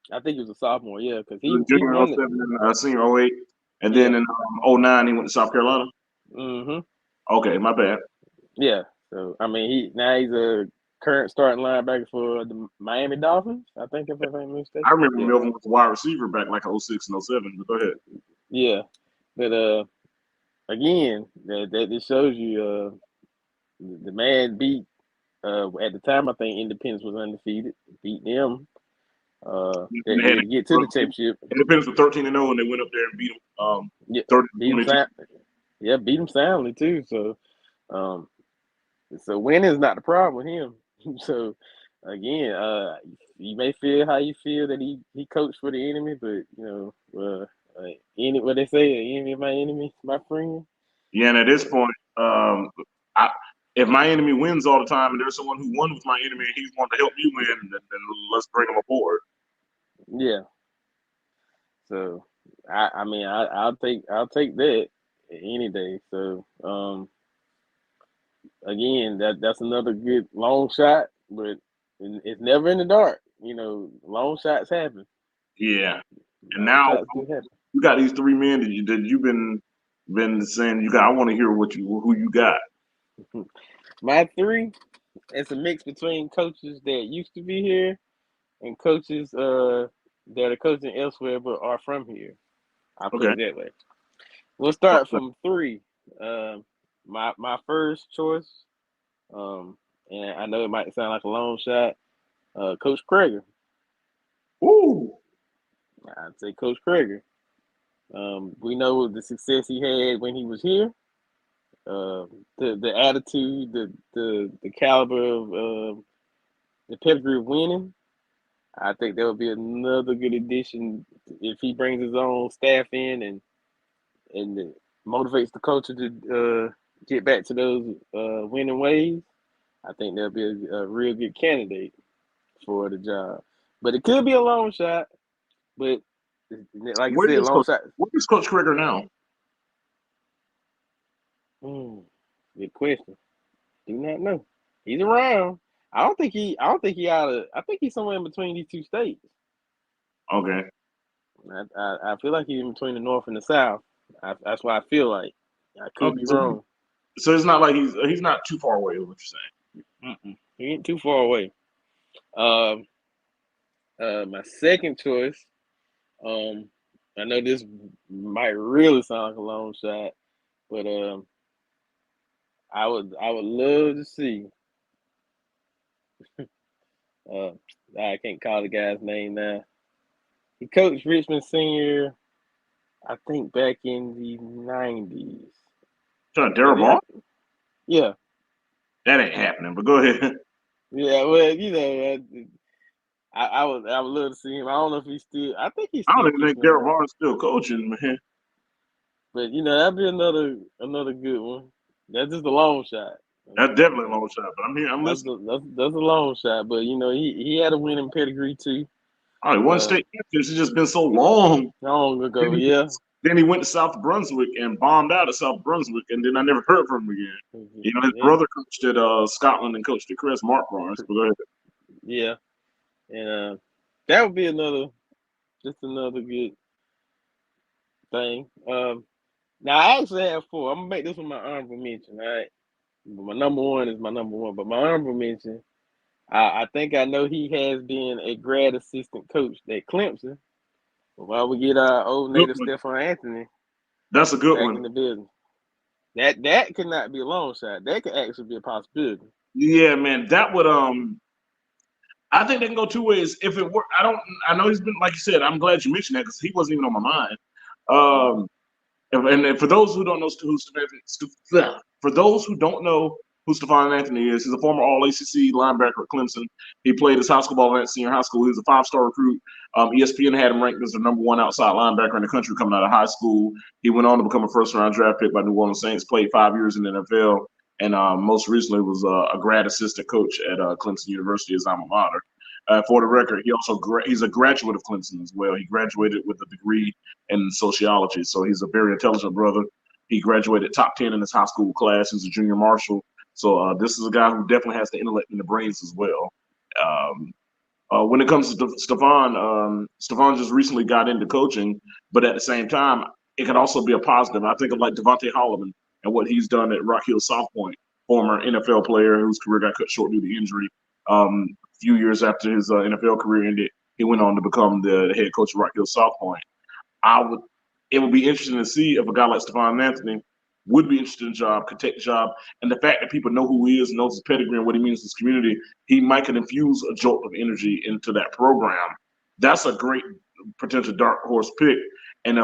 I think he was a sophomore, yeah, because he junior won 07 and senior 08. And then in 09 he went to South Carolina. Mm-hmm. Okay, my bad. Yeah. So I mean he's a current starting linebacker for the Miami Dolphins, I think, if I'm mistaken. I remember Melvin was a wide receiver back like 06 and 07, but go ahead. Yeah. But again, that shows you the man beat at the time I think Independence was undefeated, beat them to get to the championship. Independence was 13-0 and they went up there and beat them beat them soundly too. So so winning is not the problem with him. So again, you may feel how you feel that he coached for the enemy, but what they say, the enemy of my enemy is my friend. Yeah, and at this point, if my enemy wins all the time and there's someone who won with my enemy and he's wanting to help me win, then let's bring him aboard. Yeah. So I'll take that any day. So again, that's another good long shot, but it's never in the dark. Long shots happen. Yeah, and now you got these 3 men that you've been saying you got. I want to hear who you got. My 3, it's a mix between coaches that used to be here and coaches that are coaching elsewhere but are from here. I'll put Okay. it that way. We'll start from 3. My first choice, um, and I know it might sound like a long shot. Coach Krager. Ooh. I'd say Coach Krager. We know the success he had when he was here. The attitude, the caliber of the pedigree of winning. I think that would be another good addition if he brings his own staff in and motivates the culture to get back to those winning ways. I think that'll be a real good candidate for the job. But it could be a long shot. But like I Where said, is long Coach? shot. Where is Coach Krieger now? Hmm, good question. Do not know. He's around. I don't think he. I don't think he out of. I think he's somewhere in between these two states. Okay. I feel like he's in between the north and the south. That's why I feel like. I could Okay. be So, wrong. so it's not like he's not too far away. Is what you're Mm-mm. He ain't too far away. Um, my second choice. Um, I know this might really sound like a long shot, but I would love to see. Uh, I can't call the guy's name now. He coached Richmond Senior, I think, back in the '90s. saying. And Darryl then Ball? yeah, That ain't happening. But go ahead. yeah. Well, I would love to see him. I don't know if he's still. I think he's I don't still even think kicking Darryl around. Ball is still coaching, man. But that'd be another good one. That's just a long shot. That's definitely a long shot. But I'm here. I'm listening. That's a long shot. But he had a winning pedigree too. Oh, he won Uh, state championships. It's just been so long. long Then ago, he, yeah. then he went to South Brunswick and bombed out at South Brunswick, and then I never heard from him again. You know, his Yeah, brother coached at Scotland and coached at Chris Mark Barnes. But go ahead. yeah. And that would be just another good thing. Now I actually have 4. I'm gonna make this one my honorable mention. All right, but my number one is my number one. But my honorable mention, I think I know he has been a grad assistant coach at Clemson. But while we get our old Good native one. Stefan Anthony That's a good back one. in the business, that could not be a long shot. That could actually be a possibility. Yeah, man. That would I think they can go two ways. If it work, I don't. I know he's been like you said. I'm glad you mentioned that because he wasn't even on my mind. Mm-hmm. Um, and for those who don't know for those who don't know who Stefan Anthony is, he's a former All ACC linebacker at Clemson. He played his high school ball at senior high school. He was a 5-star recruit. ESPN had him ranked as the number 1 outside linebacker in the country coming out of high school. He went on to become a first-round draft pick by New Orleans Saints. Played 5 years in the NFL, and most recently was a grad assistant coach at Clemson University as alma mater. For the record, he's a graduate of Clemson as well. He graduated with a degree in sociology. So he's a very intelligent brother. He graduated top 10 in his high school class. He's a junior marshal. So this is a guy who definitely has the intellect and the brains as well. Um, when it comes to Stefan, Stefan just recently got into coaching, but at the same time, it could also be a positive. I think of like Devontae Holloman and what he's done at Rock Hill South Point, former NFL player whose career got cut short due to injury. A few years after his NFL career ended, he went on to become the head coach of Rock Hill South Point. I would it would be interesting to see if a guy like Stefan Anthony would be interested in the job, could take the job, and the fact that people know who he is, knows his pedigree and what he means to his community, he might could infuse a jolt of energy into that program. That's a great potential dark horse pick. And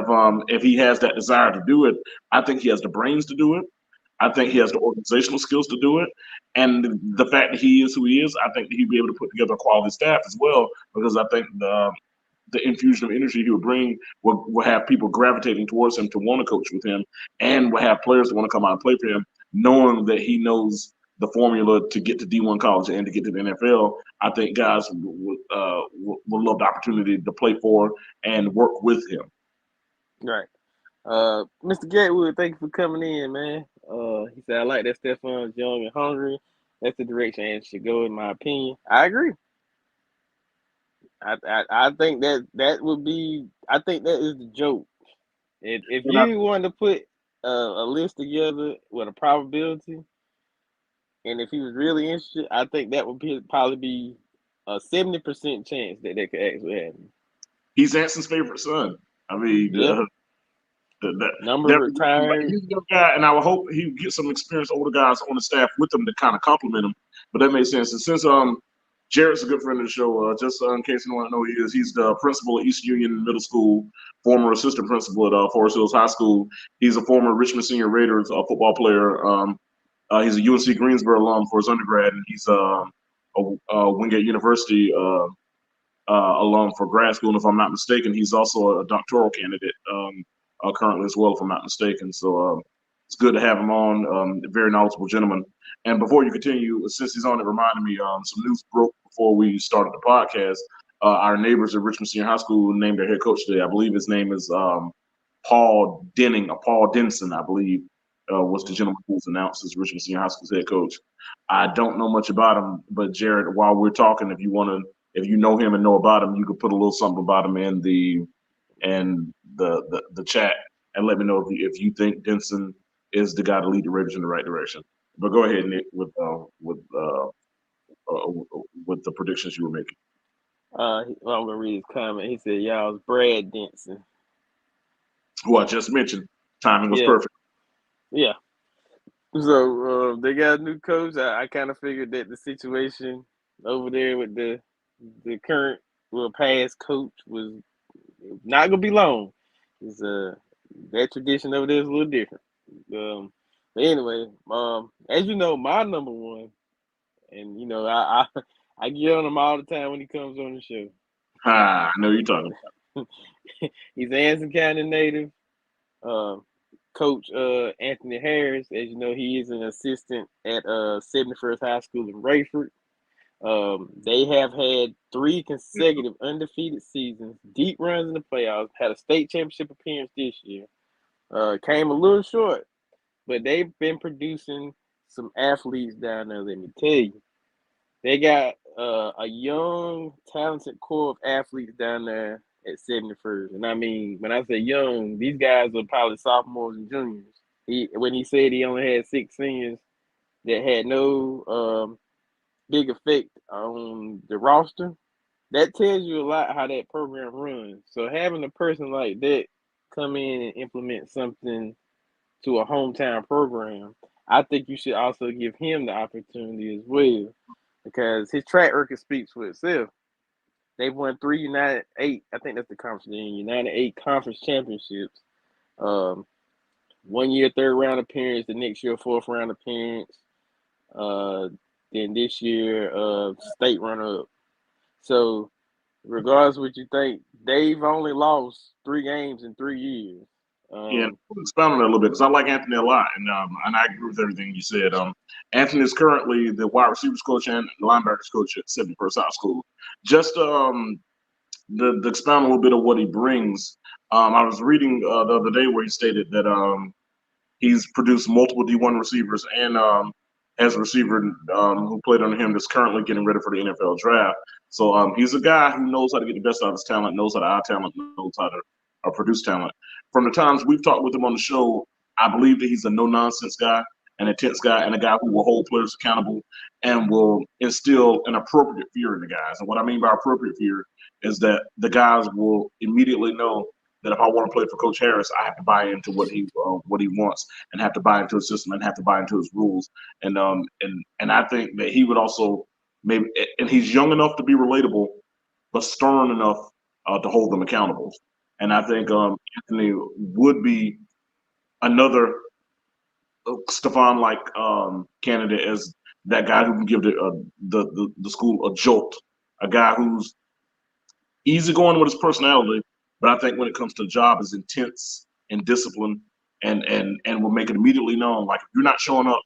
if he has that desire to do it, I think he has the brains to do it. I think he has the organizational skills to do it. And the fact that he is who he is, I think that he'd be able to put together a quality staff as well, because I think the infusion of energy he would bring will have people gravitating towards him to want to coach with him, and will have players that want to come out and play for him, knowing that he knows the formula to get to D1 college and to get to the NFL. I think guys will love the opportunity to play for and work with him. Right. Mr. Gatewood, thank you for coming in, man. He said I like that Stefan's young and hungry. That's the direction it should go, in my opinion. I agree. I think that would be. I think that is the joke. If And I, you wanted to put a list together with a probability, and if he was really interested, I think that would probably be a 70% chance that could actually happen. he's Anson's favorite son. I mean, Yeah, Number They're producing, but retired. he's a young guy, and I would hope he would get some experienced older guys on the staff with him to kind of complement him. But that makes sense. And since Jared's a good friend of the show, just in case you want to know who he is, he's the principal at East Union Middle School, former assistant principal at Forest Hills High School. He's a former Richmond Senior Raiders football player. He's a UNC Greensboro alum for his undergrad, and he's a Wingate University alum for grad school. And if I'm not mistaken, he's also a doctoral candidate currently as well, if I'm not mistaken. So it's good to have him on. A very knowledgeable gentleman. And before you continue, since he's on, it reminded me some news broke before we started the podcast. Our neighbors at Richmond Senior High School named their head coach today. I believe his name is Paul Denson, I believe, was the gentleman who was announced as Richmond Senior High School's head coach. I don't know much about him, but Jared, while we're talking, if you know him and know about him, you could put a little something about him in the chat and let me know if you think Denson is the guy to lead the Raiders in the right direction. But go ahead, Nick, with the predictions you were making. Well, I'm gonna read his comment. He said, "Y'all's Brad Denson." Who I just mentioned, timing was Yeah, perfect. yeah. So they got a new coach. I kind of figured that the situation over there with the current, well, past coach was not gonna be long. Cause that tradition over there is a little different. But anyway, as you know, my number one, and I get on him all the time when he comes on the show. I know you're talking. He's Anson County native. Uh, Coach Anthony Harris, as you know, he is an assistant at 71st High School in Rayford. They have had 3 consecutive undefeated seasons, deep runs in the playoffs, had a state championship appearance this year. Came a little short, but they've been producing some athletes down there, let me tell you. They got a young, talented core of athletes down there at 71st. And I mean, when I say young, these guys are probably sophomores and juniors. When he said he only had 6 seniors that had no big effect on the roster, that tells you a lot how that program runs. So having a person like that come in and implement something to a hometown program, I think you should also give him the opportunity as well because his track record speaks for itself. They've won 3 United 8, I think that's the conference name, United 8 conference championships. Um, 1 year third round appearance, the next year fourth round appearance. Uh, then this year state runner up. So regardless of what you think, they've only lost 3 games in 3 years. Yeah, Um, expound on that a little bit because I like Anthony a lot, and I agree with everything you said. Anthony is currently the wide receivers coach and linebackers coach at 71st High School. Just the expound a little bit of what he brings. I was reading the other day where he stated that he's produced multiple D1 receivers and has a receiver who played under him that's currently getting ready for the NFL draft. So he's a guy who knows how to get the best out of his talent, knows how to out talent, knows how to produce talent. From the times we've talked with him on the show, I believe that he's a no nonsense guy, an intense guy, and a guy who will hold players accountable and will instill an appropriate fear in the guys. And what I mean by appropriate fear is that the guys will immediately know that if I want to play for Coach Harris, I have to buy into what he wants and have to buy into his system and have to buy into his rules. And I think that he would also maybe, and he's young enough to be relatable, but stern enough to hold them accountable. And I think Anthony would be another Stefan like candidate as that guy who can give the school a jolt, a guy who's easygoing with his personality, but I think when it comes to the job is intense and disciplined and will make it immediately known. Like if you're not showing up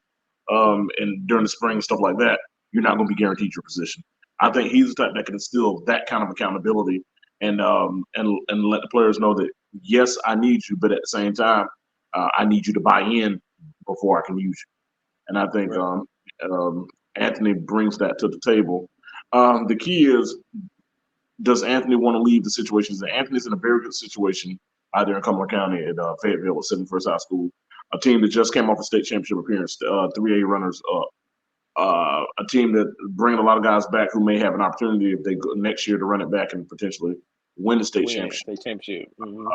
and during the spring and stuff like that, you're not going to be guaranteed your position. I think he's the type that can instill that kind of accountability and let the players know that yes, I need you, but at the same time, I need you to buy in before I can use you. And I think right. Anthony brings that to the table. The key is, does Anthony want to leave the situation? Anthony's in a very good situation out there in Cumberland County at Fayetteville at 71st High School, a team that just came off a state championship appearance, 3A runners up. A team that bringing a lot of guys back who may have an opportunity if they go next year to run it back and potentially win the state Win championship. state championship. Mm-hmm.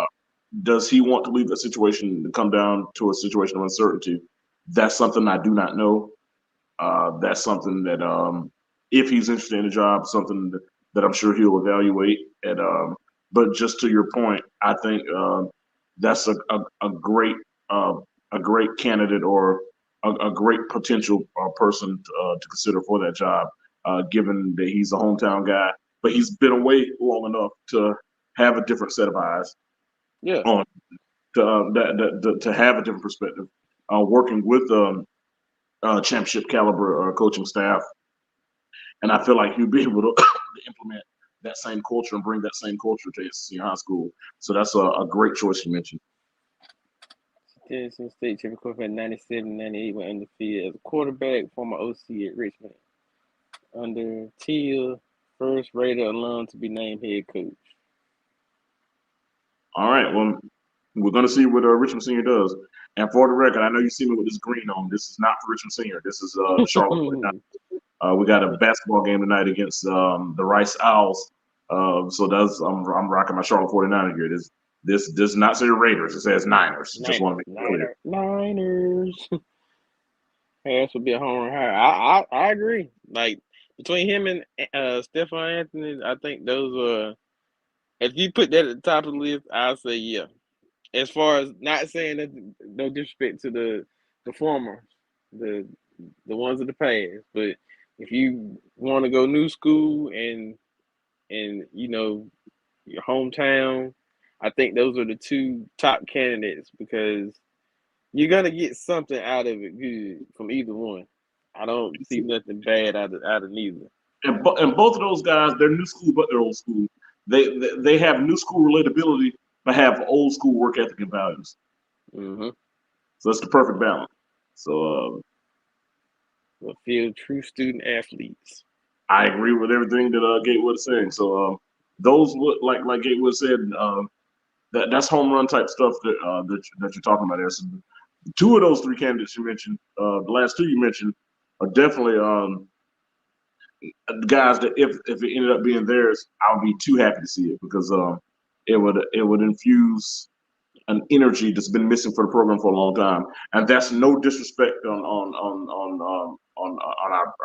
Does he want to leave that situation to come down to a situation of uncertainty? That's something I do not know. That's something that, if he's interested in the job, something that I'm sure he'll evaluate. And but just to your point, I think that's a great uh, a great candidate or a great potential person to consider for that job, given that he's a hometown guy, but he's been away long enough to have a different set of eyes Yeah. on to have a different perspective. Working with championship caliber coaching staff, and I feel like he'll be able to implement that same culture and bring that same culture to senior high school. So that's a great choice you mentioned. Denson State championship at 97, 98 went undefeated as a quarterback, former OC at Richmond. Under Teal, first Raider alum to be named head coach. All right, well, we're going to see what Richmond Senior does. And for the record, I know you see me with this green on. This is not for Richmond Senior. This is the Charlotte 49ers. We got a basketball game tonight against the Rice Owls. So I'm rocking my Charlotte 49ers gear. This does not say Raiders. It says Niners. Just want to make it clear. Niners. Harris would be a home run hire. I agree. Like between him and Stefan Anthony, I think those are. If you put that at the top of the list, I'll say yeah. As far as not saying that, no disrespect to the former, the the ones of the past, but if you want to go new school and your hometown, I think those are the two top candidates because you're gonna get something out of it good from either one. I don't see nothing bad out of neither. And both of those guys, they're new school, but they're old school. They have new school relatability, but have old school work ethic and values. Mm-hmm. So that's the perfect balance. So But feel true student athletes. I agree with everything that Gatewood is saying. So those like Gatewood said, that's home run type stuff that you're talking about there. So two of those three candidates you mentioned, the last two you mentioned, are definitely guys that if it ended up being theirs, I would be too happy to see it because it would infuse an energy that's been missing for the program for a long time, and that's no disrespect on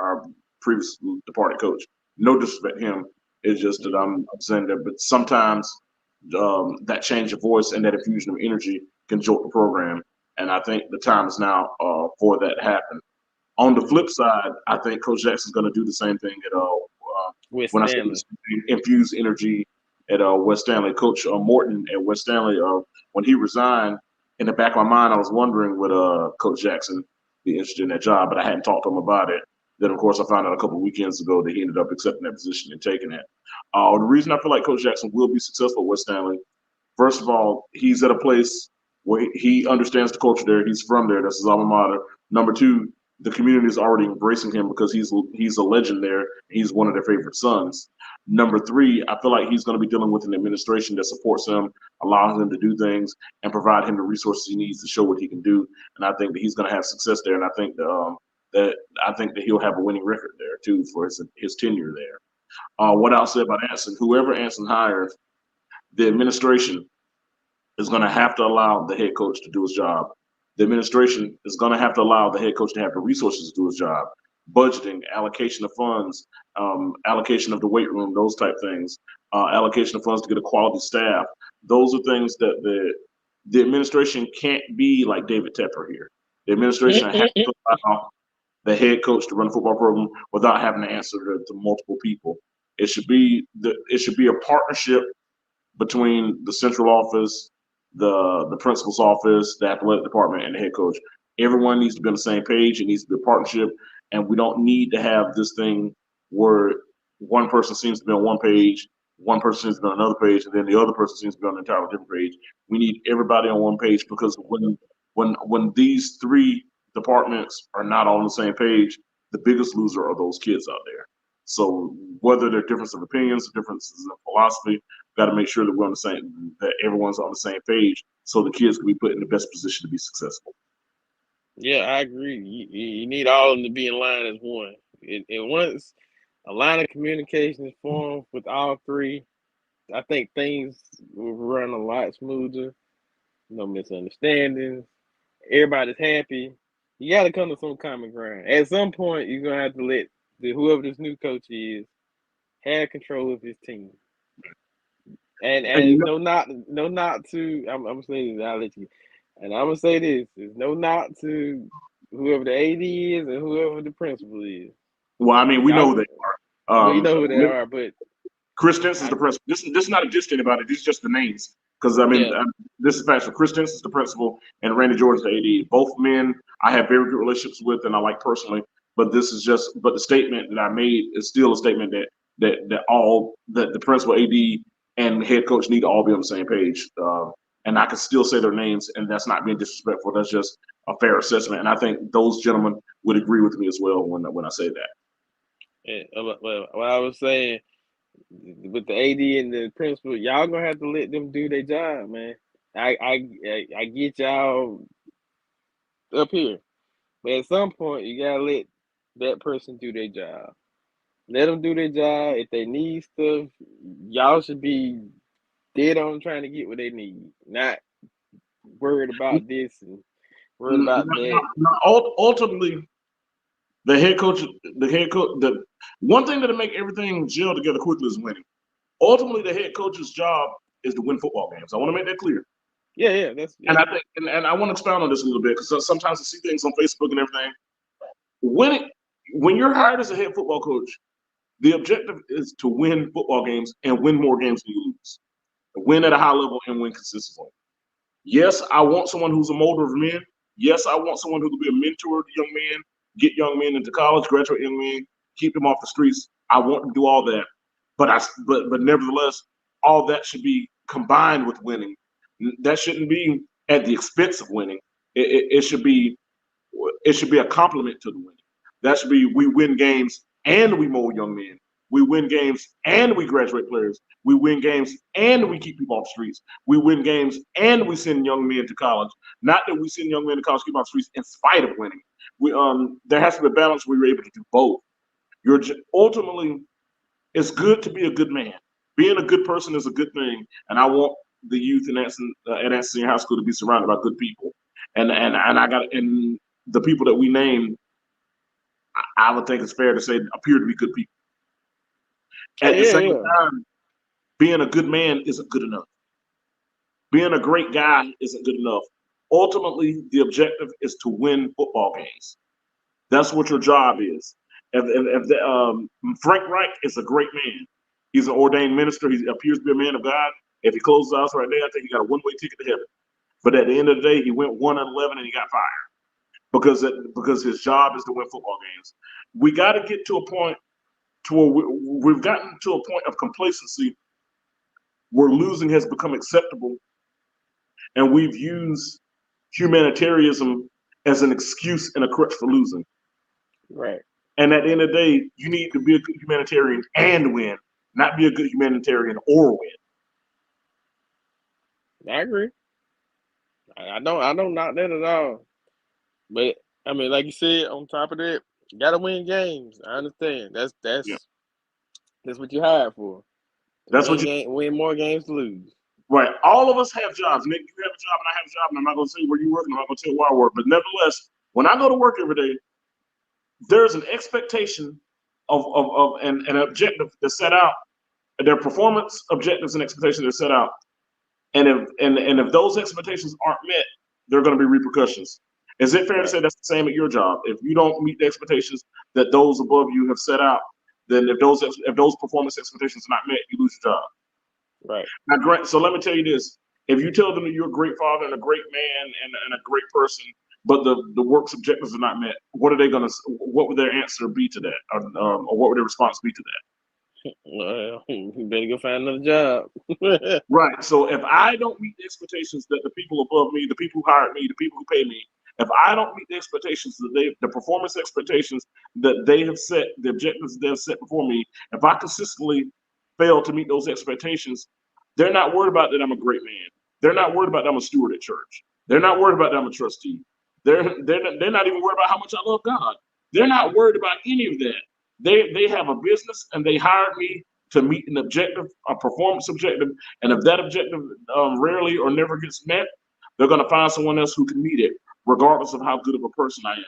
our previous departed coach. No disrespect to him. It's just that I'm saying that, but sometimes that change of voice and that infusion of energy can jolt the program, and I think the time is now for that to happen. On the flip side, I think Coach Jackson's going to do the same thing at With when I say Stanley. infuse energy at West Stanley. Coach Morton at West Stanley, when he resigned, in the back of my mind, I was wondering would Coach Jackson be interested in that job, but I hadn't talked to him about it. Then, of course, I found out a couple of weekends ago that he ended up accepting that position and taking it. The reason I feel like Coach Jackson will be successful at West Stanley, first of all, he's at a place where he understands the culture there. He's from there. That's his alma mater. Number two, the community is already embracing him because he's a legend there. He's one of their favorite sons. Number three, I feel like he's going to be dealing with an administration that supports him, allows him to do things, and provide him the resources he needs to show what he can do. And I think that he's going to have success there. And I think that he'll have a winning record there too for his tenure there. What I'll say about Anson, whoever Anson hires, the administration is going to have to allow the head coach to do his job. The administration is going to have to allow the head coach to have the resources to do his job. Budgeting, allocation of funds, allocation of the weight room, those type things, allocation of funds to get a quality staff. Those are things that the administration can't be like David Tepper here. The administration has to allow the head coach to run a football program without having to answer to multiple people. It should be a partnership between the central office, the principal's office, the athletic department, and the head coach. Everyone needs to be on the same page. It needs to be a partnership, and we don't need to have this thing where one person seems to be on one page, one person seems to be on another page, and then the other person seems to be on an entirely different page. We need everybody on one page because when these three departments are not all on the same page, the biggest loser are those kids out there. So whether there are differences of opinions, differences of philosophy, got to make sure that we're on the same, that everyone's on the same page, so the kids can be put in the best position to be successful. Yeah, I agree. You need all of them to be in line as one. And once a line of communication is formed with all three, I think things will run a lot smoother. no misunderstandings. Everybody's happy. You got to come to some common ground. At some point, you're gonna have to let whoever this new coach is have control of his team. And And it's no not to. I'm saying this. I'll let you. And I'm gonna say this: it's no not to whoever the AD is and whoever the principal is. well, I mean, we know Y'all, they we are. know who they are, but Chris Denson's I the principal. This is not a diss to anybody. These are just the names. Because I mean, yeah this is factual. Chris Denson's the principal, and Randy Jordan's the AD. Both men I have very good relationships with, and I like personally. But this is just. But the statement that I made is still a statement that the principal, AD, and head coach need to all be on the same page. And I can still say their names, and that's not being disrespectful. That's just a fair assessment. And I think those gentlemen would agree with me as well when I say that. yeah. Well, what I was saying with the AD and the principal, y'all gonna have to let them do their job, man. I get y'all up here, but at some point you gotta let that person do their job. Let them do their job. If they need stuff, y'all should be dead on trying to get what they need, not worried about this and worried about that. Ultimately, the one thing that'll make everything gel together quickly is winning. Ultimately, the head coach's job is to win football games. I want to make that clear. Yeah, that's And yeah. I think, and I want to expound on this a little bit because sometimes I see things on Facebook and everything. When you're hired as a head football coach, the objective is to win football games and win more games than you lose. Win at a high level and win consistently. Yes, I want someone who's a molder of men. Yes, I want someone who can be a mentor to young men, get young men into college, graduate young men, keep them off the streets. I want to do all that, but nevertheless, all that should be combined with winning. That shouldn't be at the expense of winning. It should be a complement to the winning. That should be we win games and we mold young men. We win games and we graduate players. We win games and we keep people off the streets. We win games and we send young men to college. Not that we send young men to college, keep them off the streets in spite of winning. There has to be a balance where you're able to do both. Ultimately, it's good to be a good man. Being a good person is a good thing, and I want the youth in Anson, at Anson Senior High School to be surrounded by good people. And the people that we name, I would think it's fair to say appear to be good people. Oh At the yeah, same yeah. time, being a good man isn't good enough. Being a great guy isn't good enough. Ultimately, the objective is to win football games. That's what your job is. Frank Reich is a great man. He's an ordained minister. He appears to be a man of God. If he closes the house right there, I think he got a one-way ticket to heaven. But at the end of the day, he went 1-11 and he got fired because his job is to win football games. We got to get to a point to where we've gotten to a point of complacency where losing has become acceptable, and we've used humanitarianism as an excuse and a crutch for losing. Right. And at the end of the day, you need to be a good humanitarian and win, not be a good humanitarian or win. I agree. I don't knock that at all. But I mean, like you said, on top of that, you gotta win games. I understand. That's Yeah, that's that's what you hired for. that's what you Win more games to lose. right. All of us have jobs. Nick, you have a job and I have a job, and I'm not going to say where you work, and I'm not going to tell you where I work. But nevertheless, when I go to work every day, there's an expectation of an objective that's set out. Their performance objectives and expectations are set out. And if those expectations aren't met, there are going to be repercussions. Is it fair to Right. say that's the same at your job? If you don't meet the expectations that those above you have set out, then if those performance expectations are not met, you lose your job. Right. Now, Grant, so let me tell you this: if you tell them that you're a great father and a great man and a great person, but the work's objectives are not met, what are they going to? What would their answer be to that, or what would their response be to that? Well, you better go find another job. Right. So if I don't meet the expectations that the people above me, the people who hired me, the people who pay me, if I don't meet the expectations the performance expectations that they have set, the objectives they have set before me, if I consistently fail to meet those expectations, they're not worried about that I'm a great man. They're not worried about that I'm a steward at church. They're not worried about that I'm a trustee. They're not even worried about how much I love God. They're not worried about any of that. They have a business and they hired me to meet an objective, a performance objective, and if that objective rarely or never gets met, They're going to find someone else who can meet it, regardless of how good of a person I am.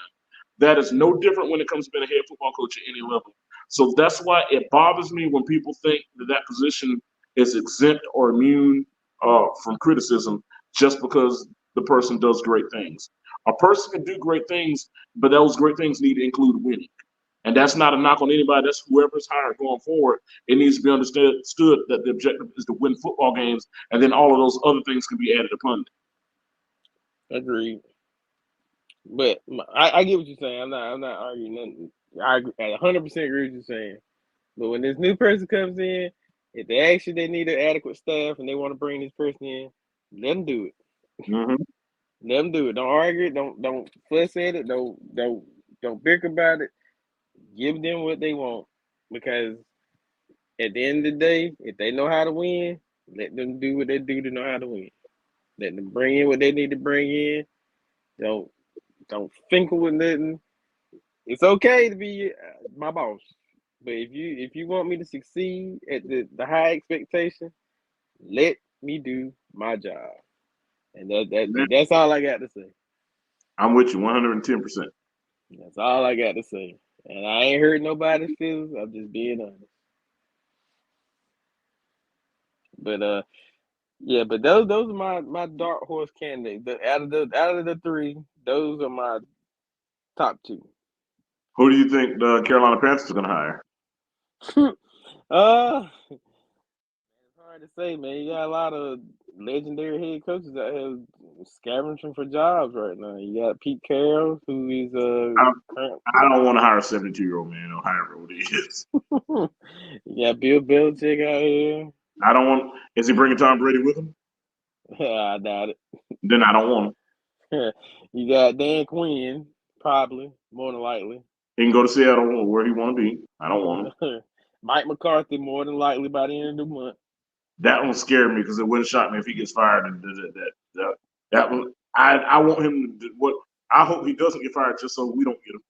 That is no different when it comes to being a head football coach at any level. So that's why it bothers me when people think that position is exempt or immune from criticism just because the person does great things. A person can do great things, but those great things need to include winning. And that's not a knock on anybody. That's whoever's hired going forward. It needs to be understood that the objective is to win football games, and then all of those other things can be added upon it. Agreed. But I get what you're saying. I'm not arguing nothing. I 100% agree with you saying. But when this new person comes in, if they actually they need an adequate staff and they want to bring this person in, let them do it. Mm-hmm. Let them do it. Don't argue it. Don't fuss at it. Don't bicker about it. Give them what they want, because at the end of the day, if they know how to win, let them do what they do to know how to win. Let them bring in what they need to bring in. Don't finkle with nothing. It's okay to be my boss, but if you want me to succeed at the high expectation, let me do my job, and that's all I got to say. I'm with you 110%. That's all I got to say, and I ain't hurt nobody's feelings. I'm just being honest. But yeah, but those are my dark horse candidates. Out of the three, those are my top two. Who do you think the Carolina Panthers are going to hire? It's hard to say, man. You got a lot of legendary head coaches out here scavenging for jobs right now. You got Pete Carroll, who is I don't want to hire a 72-year-old man or however old he is. you got Bill Belichick out here. I don't want. Is he bringing Tom Brady with him? I doubt it. Then I don't want him. You got Dan Quinn, probably more than likely. He can go to Seattle or where he want to be. I don't want him. Mike McCarthy, more than likely by the end of the month. That one scared me because it wouldn't shock me if he gets fired. And that one, I want him to what. I hope he doesn't get fired just so we don't get him.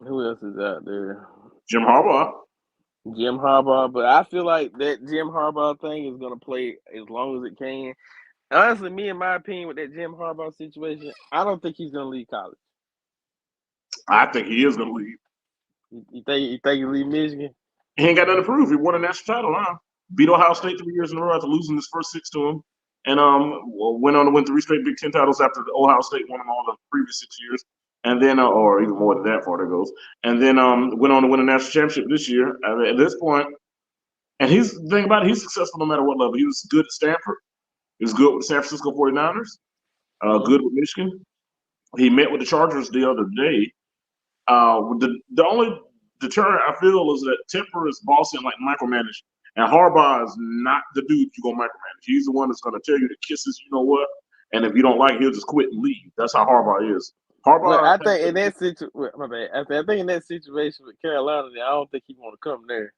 Who else is out there? Jim Harbaugh. Jim Harbaugh, but I feel like that Jim Harbaugh thing is gonna play as long as it can. Honestly, me in my opinion with that Jim Harbaugh situation, I don't think he's gonna leave college. I think he is gonna leave. You think he leave Michigan? He ain't got nothing to prove. He won a national title now. Beat Ohio State 3 years in a row after losing his first 6 to him, and went on to win 3 straight Big Ten titles after the Ohio State won them all the previous 6 years, and then or even more than that far it goes, and then went on to win a national championship this year. I mean, at this point, and he's the thing about it, he's successful no matter what level. He was good at Stanford. He was good with the San Francisco 49ers. Good with Michigan. He met with the Chargers the other day. The only deterrent I feel is that Temper is bossy and like micromanage, and Harbaugh is not the dude you're gonna micromanage. He's the one that's gonna tell you to kisses, you know what, and if you don't like it, he'll just quit and leave. That's how Harbaugh is. Harbaugh. Well, I think in that situation, my bad. I think in that situation with Carolina, I don't think he want to come there.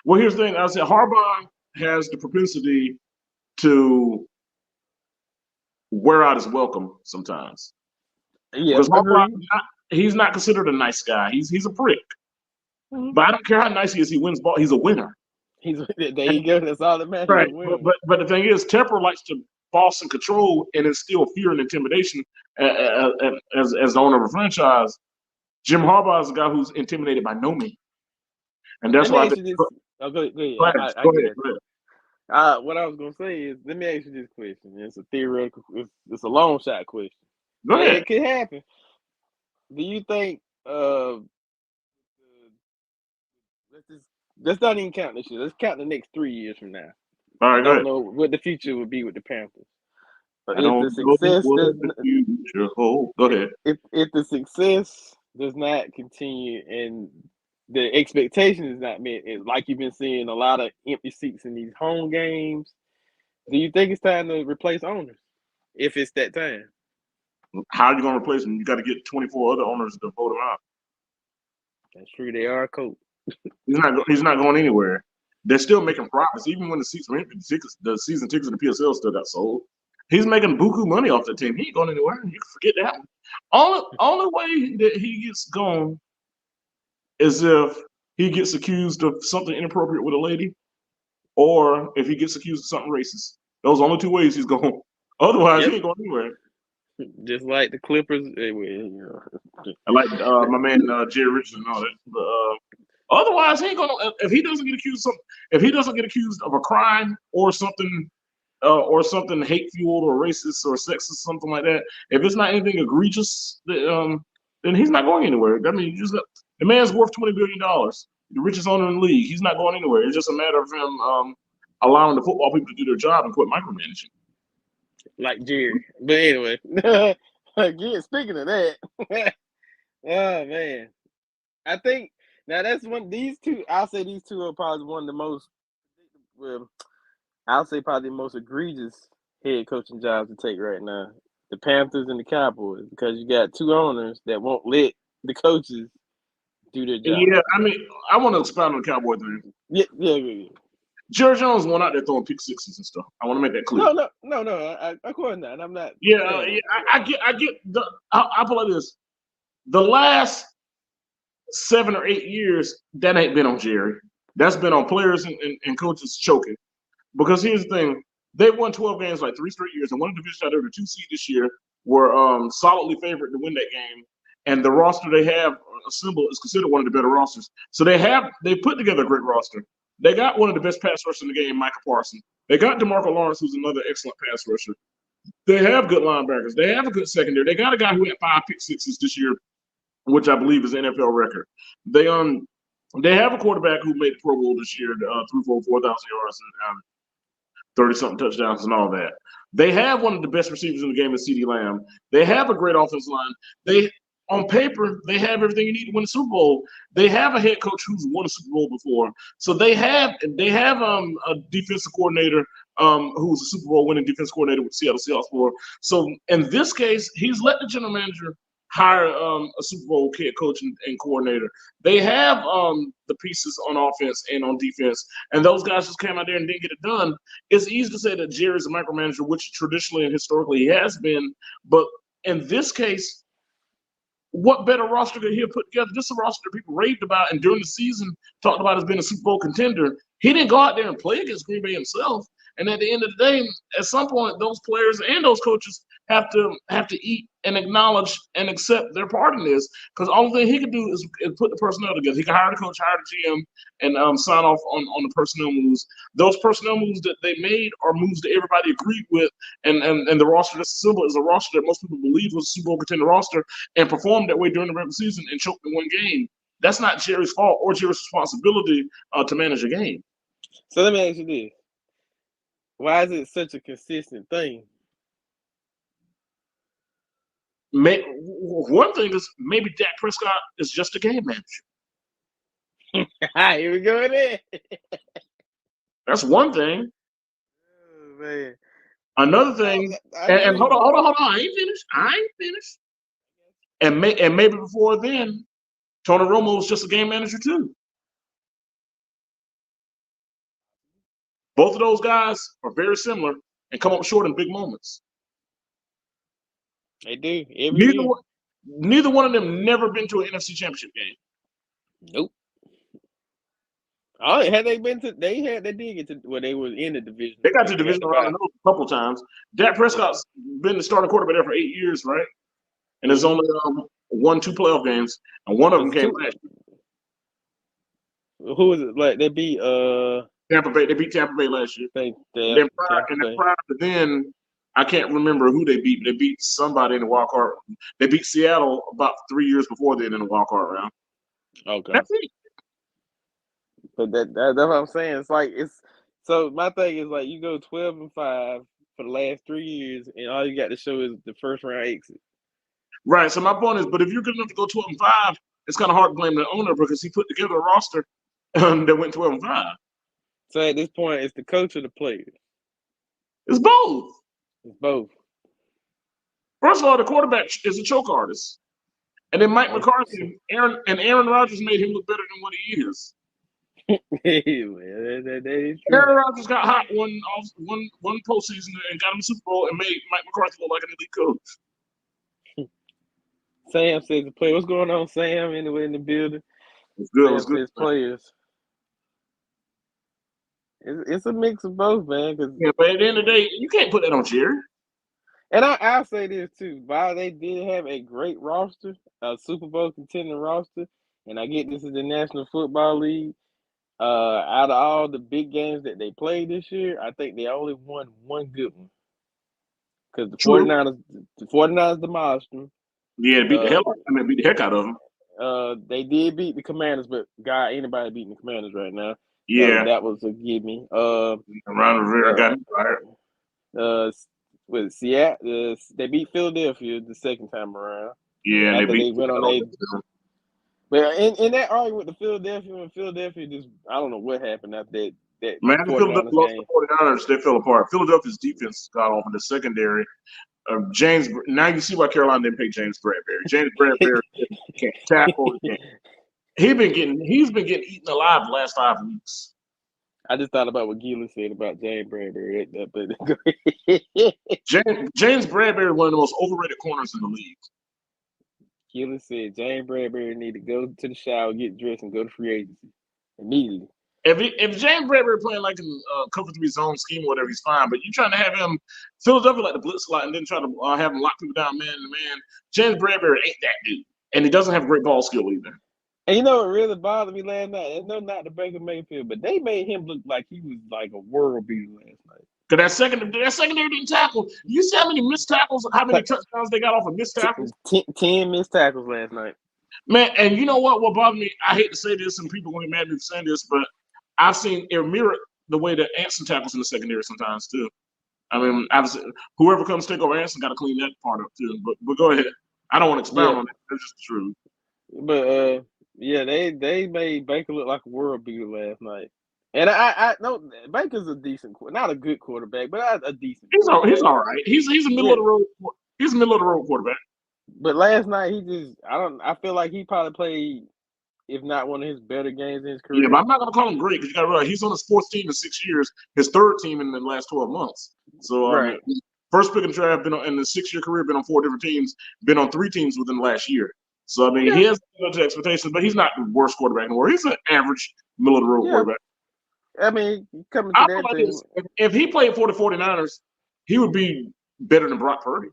Well, here's the thing. I said Harbaugh has the propensity to wear out his welcome sometimes. Yeah, because Harbaugh, he's not considered a nice guy. He's a prick. Mm-hmm. But I don't care how nice he is. He wins ball. He's a winner. There you go. That's all that matters. Right. But the thing is, Temper likes to boss and control and instill fear and intimidation as the owner of a franchise. Jim Harbaugh is a guy who's intimidated by Nome. And that's why I think. Go ahead. What I was going to say is, let me ask you this question. It's a theoretical, it's a long shot question. Go ahead. It could happen. Do you think, let's not even count this year. Let's count the next 3 years from now. All right, I don't know what the future would be with the Panthers. But if the success does not continue and the expectation is not met, like you've been seeing a lot of empty seats in these home games, do you think it's time to replace owners? If it's that time. How are you going to replace them? You got to get 24 other owners to vote them out. That's true. They are a coach. He's not going anywhere. They're still making profits, even when the seats were empty. The season tickets in the PSL still got sold. He's making buku money off the team. He ain't going anywhere. You can forget that one. Only way that he gets gone is if he gets accused of something inappropriate with a lady, or if he gets accused of something racist. Those are only two ways he's going. Otherwise, Yep. he ain't going anywhere. Just like the Clippers. I like my man Jerry Richardson and all that. But otherwise, he ain't gonna. If he doesn't get accused of if he doesn't get accused of a crime or something hate fueled or racist or sexist, something like that. If it's not anything egregious, then he's not going anywhere. I mean, the man's worth $20 billion, the richest owner in the league. He's not going anywhere. It's just a matter of him allowing the football people to do their job and quit micromanaging. Like Jerry. But anyway, again, speaking of that, oh man, I think now that's one. These two, I'll say these two are probably one of the most. Well, I'll say probably the most egregious head coaching jobs to take right now. The Panthers and the Cowboys, because you got two owners that won't let the coaches do their job. Yeah, I mean, I want to expound on the Cowboy thing. Yeah. Jerry Jones went out there throwing pick sixes and stuff. I want to make that clear. No. Of course not. I'm not. Yeah, I get. I'll put it like this: the last 7 or 8 years, that ain't been on Jerry. That's been on players and coaches choking. Because here's the thing: they won 12 games like 3 straight years, and won a division out of the 2 seed this year. Were solidly favored to win that game, and the roster they have assembled is considered one of the better rosters. So they put together a great roster. They got one of the best pass rushers in the game, Michael Parsons. They got DeMarco Lawrence, who's another excellent pass rusher. They have good linebackers. They have a good secondary. They got a guy who had 5 pick sixes this year, which I believe is an NFL record. They have a quarterback who made the Pro Bowl this year, threw for 4,000 yards and 30-something touchdowns and all that. They have one of the best receivers in the game, CeeDee Lamb. They have a great offensive line. On paper, they have everything you need to win a Super Bowl. They have a head coach who's won a Super Bowl before. So they have a defensive coordinator who's a Super Bowl winning defensive coordinator with Seattle Seahawks for. So in this case, he's let the general manager hire a Super Bowl head coach and coordinator. They have the pieces on offense and on defense, and those guys just came out there and didn't get it done. It's easy to say that Jerry's a micromanager, which traditionally and historically he has been, but in this case, what better roster could he have put together? This is a roster that people raved about and during the season talked about as being a Super Bowl contender. He didn't go out there and play against Green Bay himself. And at the end of the day, at some point, those players and those coaches have to eat and acknowledge and accept their part in this. Because all thing he could do is put the personnel together. He can hire the coach, hire the GM, and sign off on the personnel moves. Those personnel moves that they made are moves that everybody agreed with, and the roster that's assembled is a roster that most people believe was a Super Bowl contender roster and performed that way during the regular season and choked in one game. That's not Jerry's fault or Jerry's responsibility to manage a game. So let me ask you this. Why is it such a consistent thing? One thing is maybe Dak Prescott is just a game manager. Here we go there. That's one thing. Oh, man. Another thing, and hold on. I ain't finished. And maybe before then, Tony Romo was just a game manager too. Both of those guys are very similar and come up short in big moments. They do. Neither one of them never been to an NFC Championship game. Nope. Oh, had they been to? They did get to where they were in the division. They got to the division round a couple times. Dak Prescott's been the starting quarterback there for 8 years, right? And there's only won 2 playoff games, and one of them came last year. Who was it? Like they beat Tampa Bay. They beat Tampa Bay last year. Then prior to then, I can't remember who they beat. But they beat somebody in the wild card. They beat Seattle about 3 years before then in the wild card round. Okay, that's it. But that's what I'm saying. It's like so. My thing is like you go 12-5 for the last 3 years, and all you got to show is the first round exit. Right. So my point is, but if you're good enough to go 12-5, it's kind of hard to blame the owner because he put together a roster that went 12-5. So at this point, it's the coach or the players? It's both. It's both. First of all, the quarterback is a choke artist. And then Mike McCarthy, Aaron Rodgers made him look better than what he is. Aaron Rodgers got hot one postseason and got him a Super Bowl and made Mike McCarthy look like an elite coach. Sam says the player. What's going on, Sam? Anyway, in the building. It's good. Sam says players. It's a mix of both, man. Yeah, but at the end of the day, you can't put that on Jerry. And I'll say this too. While they did have a great roster, a Super Bowl contending roster, and I get this is the National Football League. Out of all the big games that they played this year, I think they only won one good one. Because True. The 49ers demolished them. Yeah, beat the heck out of them. They did beat the Commanders, but God, anybody beating the Commanders right now. Yeah. That was a gimme. Ron Rivera got him fired. With Seattle, they beat Philadelphia the second time around. Yeah, and after they they went on a. But in that argument with the Philadelphia just I don't know what happened after that Man, the Philadelphia 49ers lost game. the 49ers. They fell apart. Philadelphia's defense got off in the secondary. Now you see why Carolina didn't pick James Bradbury. James Bradbury can't tackle. He's been getting eaten alive the last 5 weeks. I just thought about what Gila said about James Bradbury. James Bradbury, one of the most overrated corners in the league. Gila said James Bradbury need to go to the shower, get dressed, and go to free agency immediately. If James Bradbury playing like in cover 3 zone scheme or whatever, he's fine. But you trying to have him Philadelphia like the blitz slot and then try to have him lock people down man to man. James Bradbury ain't that dude, and he doesn't have great ball skill either. And you know what really bothered me last night? It's not the Baker Mayfield, but they made him look like he was like a world beater last night. Because that secondary didn't tackle. You see how many missed tackles, how many touchdowns they got off of missed tackles? 10 missed tackles last night. Man, and you know what? What bothered me? I hate to say this, and people will get mad at me for saying this, but I've seen it mirror the way that Anson tackles in the secondary sometimes too. I mean, whoever comes to take over Anson got to clean that part up too. But go ahead. I don't want to expound on that. That's just the truth. But yeah, they made Baker look like a world beater last night. And I know Baker's a decent, not a good quarterback, but a decent. He's all right. He's a middle of the road. He's a middle of the road quarterback. But last night I feel like he probably played, if not one of his better games in his career. Yeah, but I'm not gonna call him great because you got to realize he's on his 4th team in 6 years, his 3rd team in the last 12 months. So right. First pick and draft, been in the 6-year career, been on 4 different teams, been on 3 teams within the last year. So I mean, he has expectations, but he's not the worst quarterback in the world. He's an average middle of the road quarterback. I mean, coming to that thing, if he played for the 49ers, he would be better than Brock Purdy.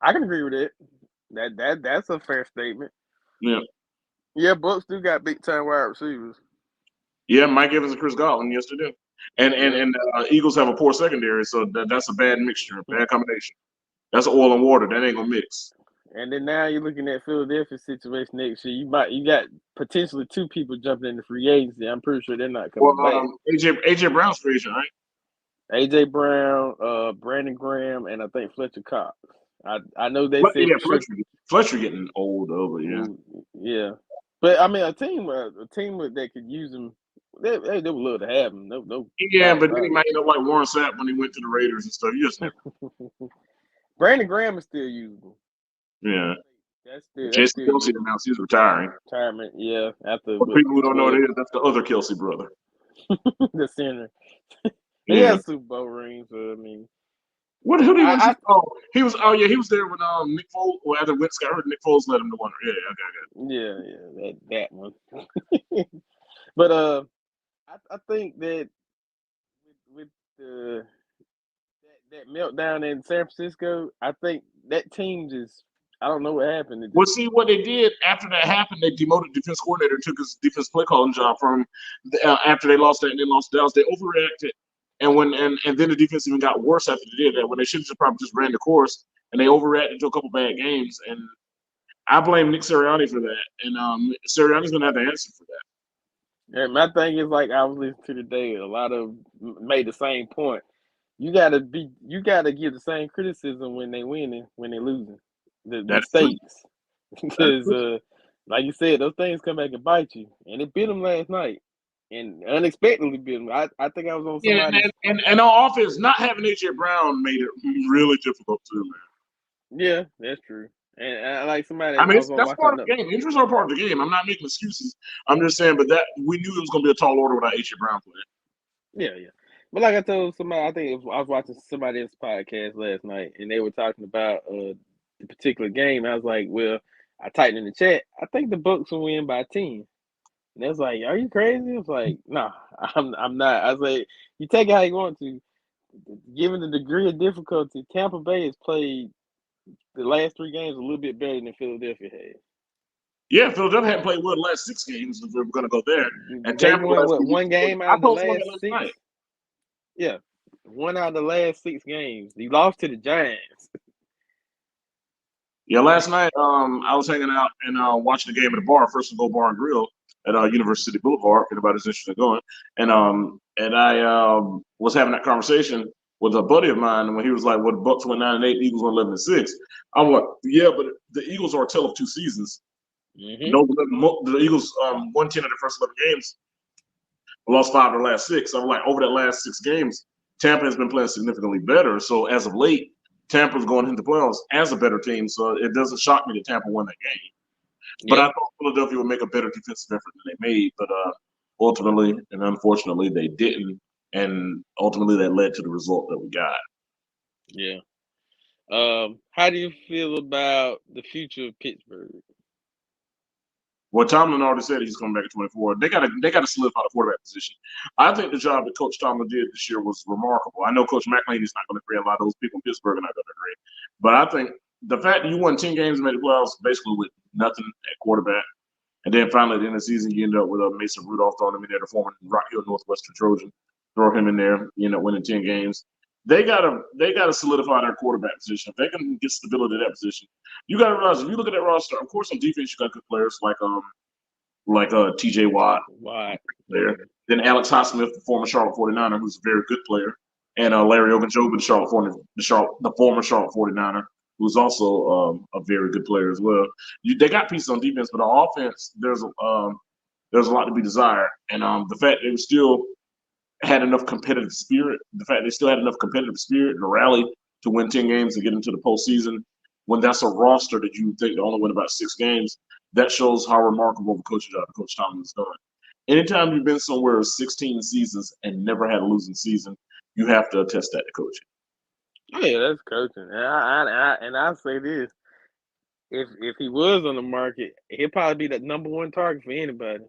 I can agree with it. That's a fair statement. Yeah. Yeah, Bucks do got big time wide receivers. Yeah, Mike Evans and Chris Godwin, yes they do. And Eagles have a poor secondary, so that's a bad mixture, a bad combination. That's oil and water. That ain't gonna mix. And then now you're looking at Philadelphia situation next year. You got potentially 2 people jumping into free agency. I'm pretty sure they're not coming back. AJ Brown's free agent, right? AJ Brown, Brandon Graham, and I think Fletcher Cox. I know they said Fletcher getting old over, yeah. Yeah. But I mean a team that could use him, they would love to have him. No. Yeah, but then he might end up like Warren Sapp when he went to the Raiders and stuff. You just never. Brandon Graham is still usable. Yeah. Jason Kelsey announced he's retiring. Retirement, yeah. After for people who don't know what it is, that's the other Kelsey brother. The center. He has Super Bowl rings, so I mean. Who did he win? He was there when Nick Foles, or after Wentz got hurt, Nick Foles led him to one. Yeah, okay. Yeah, that one. But I think that with that meltdown in San Francisco, I think that team just, I don't know what happened. Well, see what they did after that happened. They demoted defense coordinator, took his defense play calling job from after they lost that and then lost Dallas. They overreacted. And then the defense even got worse after they did that, when they should have probably just ran the course, and they overreacted to a couple bad games. And I blame Nick Sirianni for that. And Sirianni's gonna have to answer for that. And my thing is, like I was listening to today, a lot of made the same point. You gotta give the same criticism when they winning, when they losing. The mistakes, because like you said, those things come back and bite you, and it bit them last night. And unexpectedly bit him. I think I was on somebody. Yeah, and on offense, not having AJ Brown made it really difficult too, man. Yeah, that's true. And I like somebody. I mean, that's part of the game. Injuries are part of the game. I'm not making excuses. I'm just saying, but that we knew it was going to be a tall order without AJ Brown playing. Yeah. But like I told somebody, I think I was watching somebody else's podcast last night, and they were talking about the particular game. I was like, well, I typed in the chat. I think the Bucks will win by 10. And it's like, are you crazy? It's like, nah, I'm not. I was like, you take it how you want to. Given the degree of difficulty, Tampa Bay has played the last 3 games a little bit better than Philadelphia has. Yeah, Philadelphia hadn't played well the last 6 games if we were going to go there. And They Tampa won last what, week, one game I out of the told someone that last last six? night. Yeah, one out of the last 6 games. He lost to the Giants. Yeah, last night I was hanging out and watching the game at a bar, First and Goal Bar and Grill at University Boulevard. If anybody's interested in going, and I was having that conversation with a buddy of mine when he was like, "Well, the Bucks went 9-8, Eagles went 11-6." I'm like, "Yeah, but the Eagles are a tale of two seasons. Mm-hmm. No, the Eagles won 10 of their first 11 games, lost 5 of the last 6. So I'm like, over that last 6 games, Tampa has been playing significantly better. So as of late, Tampa's going into the playoffs as a better team. So it doesn't shock me that Tampa won that game. But I Yeah, thought Philadelphia would make a better defensive effort than they made. But ultimately and unfortunately, they didn't. And ultimately, that led to the result that we got. yeah. How do you feel about the future of Pittsburgh? Well, Tomlin already said he's coming back at 24. They gotta solidify the quarterback position. I think the job that Coach Tomlin did this year was remarkable. I know Coach McElhaney's not going to agree. A lot of those people in Pittsburgh are not going to agree. But I think the fact that you won 10 games and made the playoffs basically with nothing at quarterback, and then finally at the end of the season you end up with Mason Rudolph throwing him in there, the former Rock Hill Northwestern Trojan, throw him in there. You end up winning 10 games. They gotta solidify their quarterback position. If they can get stability at that position, you gotta realize if you look at that roster, of course on defense you got good players like TJ Watt Why? there. Mm. Then Alex Highsmith, the former Charlotte 49er, who's a very good player. And Larry Ogunjobi, the former Charlotte 49er, who's also a very good player as well. They got pieces on defense, but on offense, there's a lot to be desired. And the fact they still had enough competitive spirit, the fact they still had enough competitive spirit to rally to win 10 games and get into the postseason, when that's a roster that you think they only win about 6 games, that shows how remarkable of a coaching job Coach Tomlin is doing. Anytime you've been somewhere 16 seasons and never had a losing season, you have to attest that to coaching. Oh yeah, that's coaching. And I say this: if he was on the market, he'd probably be the number one target for anybody.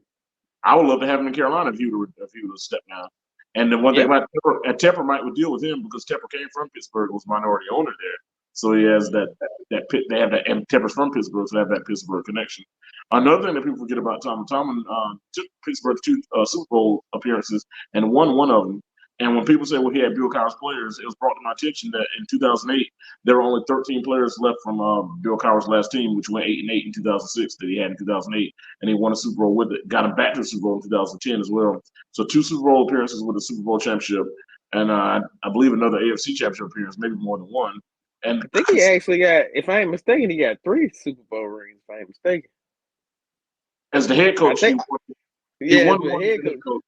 I would love to have him in Carolina if he would have stepped down. And the one thing Yeah, about Tepper might would deal with him because Tepper came from Pittsburgh, was minority owner there, so he has mm, that pit. They have that, and Tepper's from Pittsburgh, so they have that Pittsburgh connection. Another thing that people forget about Tomlin took Pittsburgh to 2 Super Bowl appearances and won one of them. And when people say, well, he had Bill Cowher's players, it was brought to my attention that in 2008 there were only 13 players left from Bill Cowher's last team, which went 8-8 in 2006 that he had in 2008, and he won a Super Bowl with it. Got him back to the Super Bowl in 2010 as well. So 2 Super Bowl appearances with a Super Bowl championship, and I believe another AFC championship appearance, maybe more than one. And I think he actually got, if I ain't mistaken, he got 3 Super Bowl rings. If I ain't mistaken, as the head I coach, he think won, he yeah, won but one as head the head coach. coach,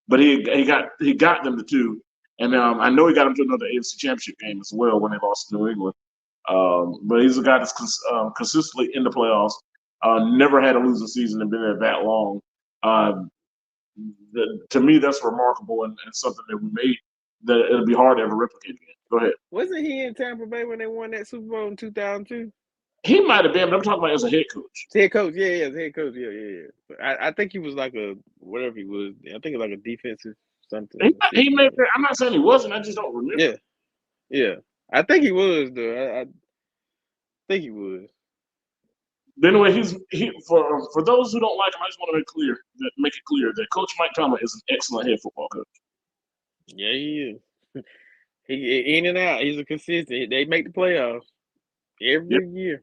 but he got them to 2, and I know he got them to another AFC championship game as well when they lost to New England. But he's a guy that's consistently in the playoffs. Never had a losing season and been there that long. Uh, to me, that's remarkable and something that we made that it'll be hard to ever replicate again. Go ahead. Wasn't he in Tampa Bay when they won that Super Bowl in 2002? He might have been, but I'm talking about as a head coach. Head coach, yeah, head coach, yeah. I think he was like a whatever he was. I think it was like a defensive something He assistant. may. I'm not saying he wasn't. I just don't remember. Yeah, yeah. I think he was though. I think he was. But anyway, for those who don't like him, I just want to make it clear that Coach Mike Tomlin is an excellent head football coach. Yeah, he is. He in and out. He's a consistent. They make the playoffs Yep, every year.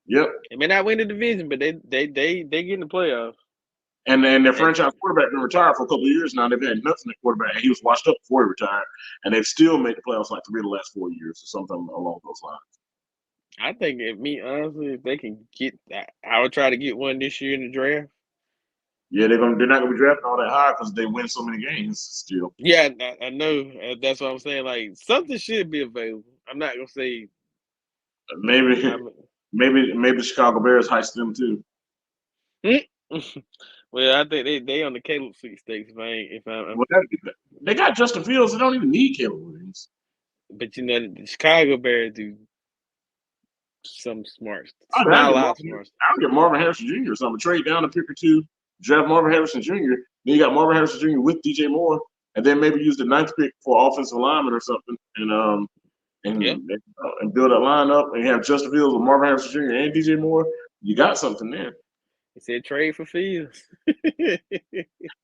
yep. They may not win the division, but they get in the playoffs. And their And franchise quarterback been retired for a couple of years now. They've had nothing at quarterback, and he was washed up before he retired. And they've still made the playoffs like 3 of the last 4 years or something along those lines. I think, if me honestly, if they can get, I would try to get one this year in the draft. Yeah, they're not gonna be drafting all that high because they win so many games still. Yeah, I know. That's what I'm saying. Like something should be available. I'm not gonna say. Maybe I'm. maybe the Chicago Bears heist them too. Well, I think they on the Caleb sweepstakes. If I'm, Well, they got Justin Fields. They don't even need Caleb Williams. but you know the Chicago Bears do some smart, I'll not a get lot of Marvin. smart. I'll get Marvin Harrison Jr. or something. Trade down to pick or 2. draft Marvin Harrison Jr. Then you got Marvin Harrison Jr. with DJ Moore, and then maybe use the ninth pick for offensive lineman or something, Yeah. and build a lineup and have Justin Fields with Marvin Harrison Jr. and DJ Moore. You got something there. He said trade for Fields.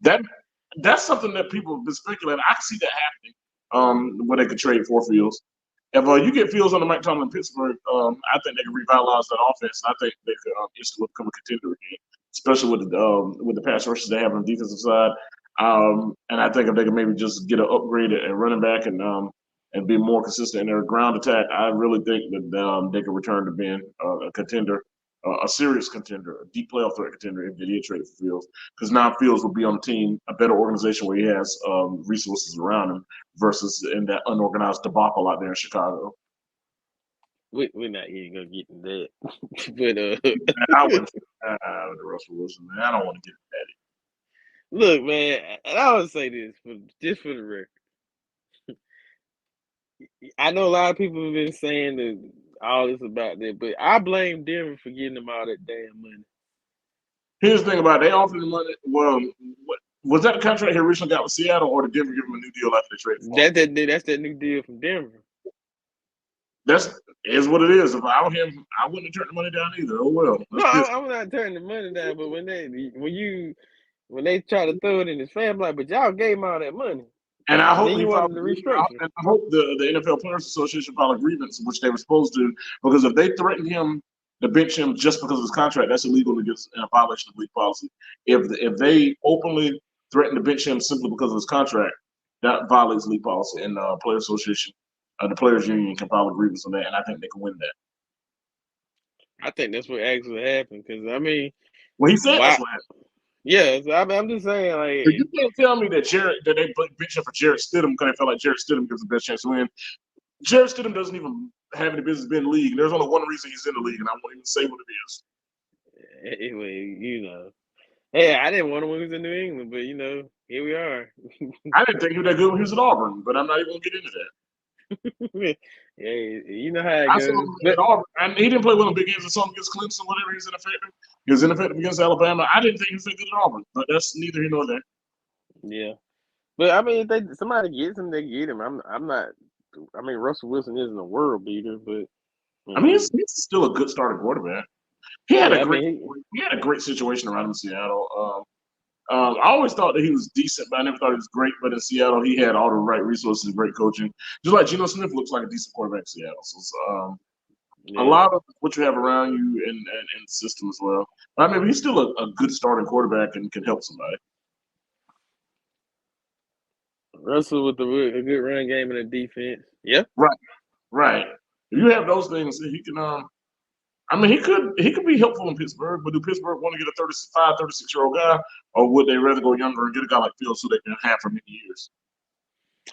That's something that people have been speculating. I can see that happening. When they could trade for Fields. If you get Fields on the Mike Tomlin in Pittsburgh, I think they can revitalize that offense. I think they could instantly become a contender again, especially with the pass rushes they have on the defensive side. And I think if they can maybe just get an upgrade at running back and be more consistent in their ground attack, I really think that they can return to being a contender, a serious contender, a deep playoff threat contender if they did trade for Fields. Because now Fields will be on the team, a better organization where he has resources around him versus in that unorganized debacle out there in Chicago. We're not even gonna get into that. I wouldn't with Russell Wilson, man. I don't want to get into that. Look, man, and I would say this just for the record. I know a lot of people have been saying that all this about that, but I blame Denver for getting them all that damn money. Here's the thing about it. They offered the money. Well, was that the contract he originally got with Seattle, or did Denver give him a new deal after they traded for him? That's that new deal from Denver. That's is what it is. If I were him, I wouldn't have turned the money down either. Oh well. No, I'm not turning the money down, but when they try to throw it in his family, like, but y'all gave him all that money. And I hope you wanted to restructure. I hope the NFL Players Association filed a grievance, which they were supposed to, because if they threaten him to bench him just because of his contract, that's illegal against a violation of league policy. If they openly threaten to bench him simply because of his contract, that violates league policy. And the Players Association, the Players Union can file a grievance on that, and I think they can win that. I think that's what actually happened, because I mean, well, he said that's what happened. Yeah, so I'm just saying, like, you can't tell me that they bench him for Jarrett Stidham because they felt like Jarrett Stidham gives the best chance to win. Jarrett Stidham doesn't even have any business being in the league. There's only one reason he's in the league, and I won't even say what it is. Anyway, hey, I didn't want him when he was in New England, but here we are. I didn't think he was that good when he was at Auburn, but I'm not even gonna get into that. Yeah, you know how it goes. At Auburn, and he didn't play well in big games or something against Clemson, whatever. He was ineffective against Alabama. I didn't think he was that good at Auburn, but that's neither here nor there. Yeah, but I mean, if somebody gets him, they get him. I'm not. I mean, Russell Wilson isn't a world beater, but I mean, he's still a good starting quarterback. He had a great situation around him in Seattle. I always thought that he was decent, but I never thought he was great. But in Seattle, he had all the right resources and great coaching. Just like Geno Smith looks like a decent quarterback in Seattle. So a lot of what you have around you and the system as well. I mean, he's still a good starting quarterback and can help somebody. Russell with a good run game and a defense. Yeah. Right. If you have those things, he can. I mean, he could be helpful in Pittsburgh, but do Pittsburgh want to get a 35, 36-year-old guy, or would they rather go younger and get a guy like Fields so they can have for many years?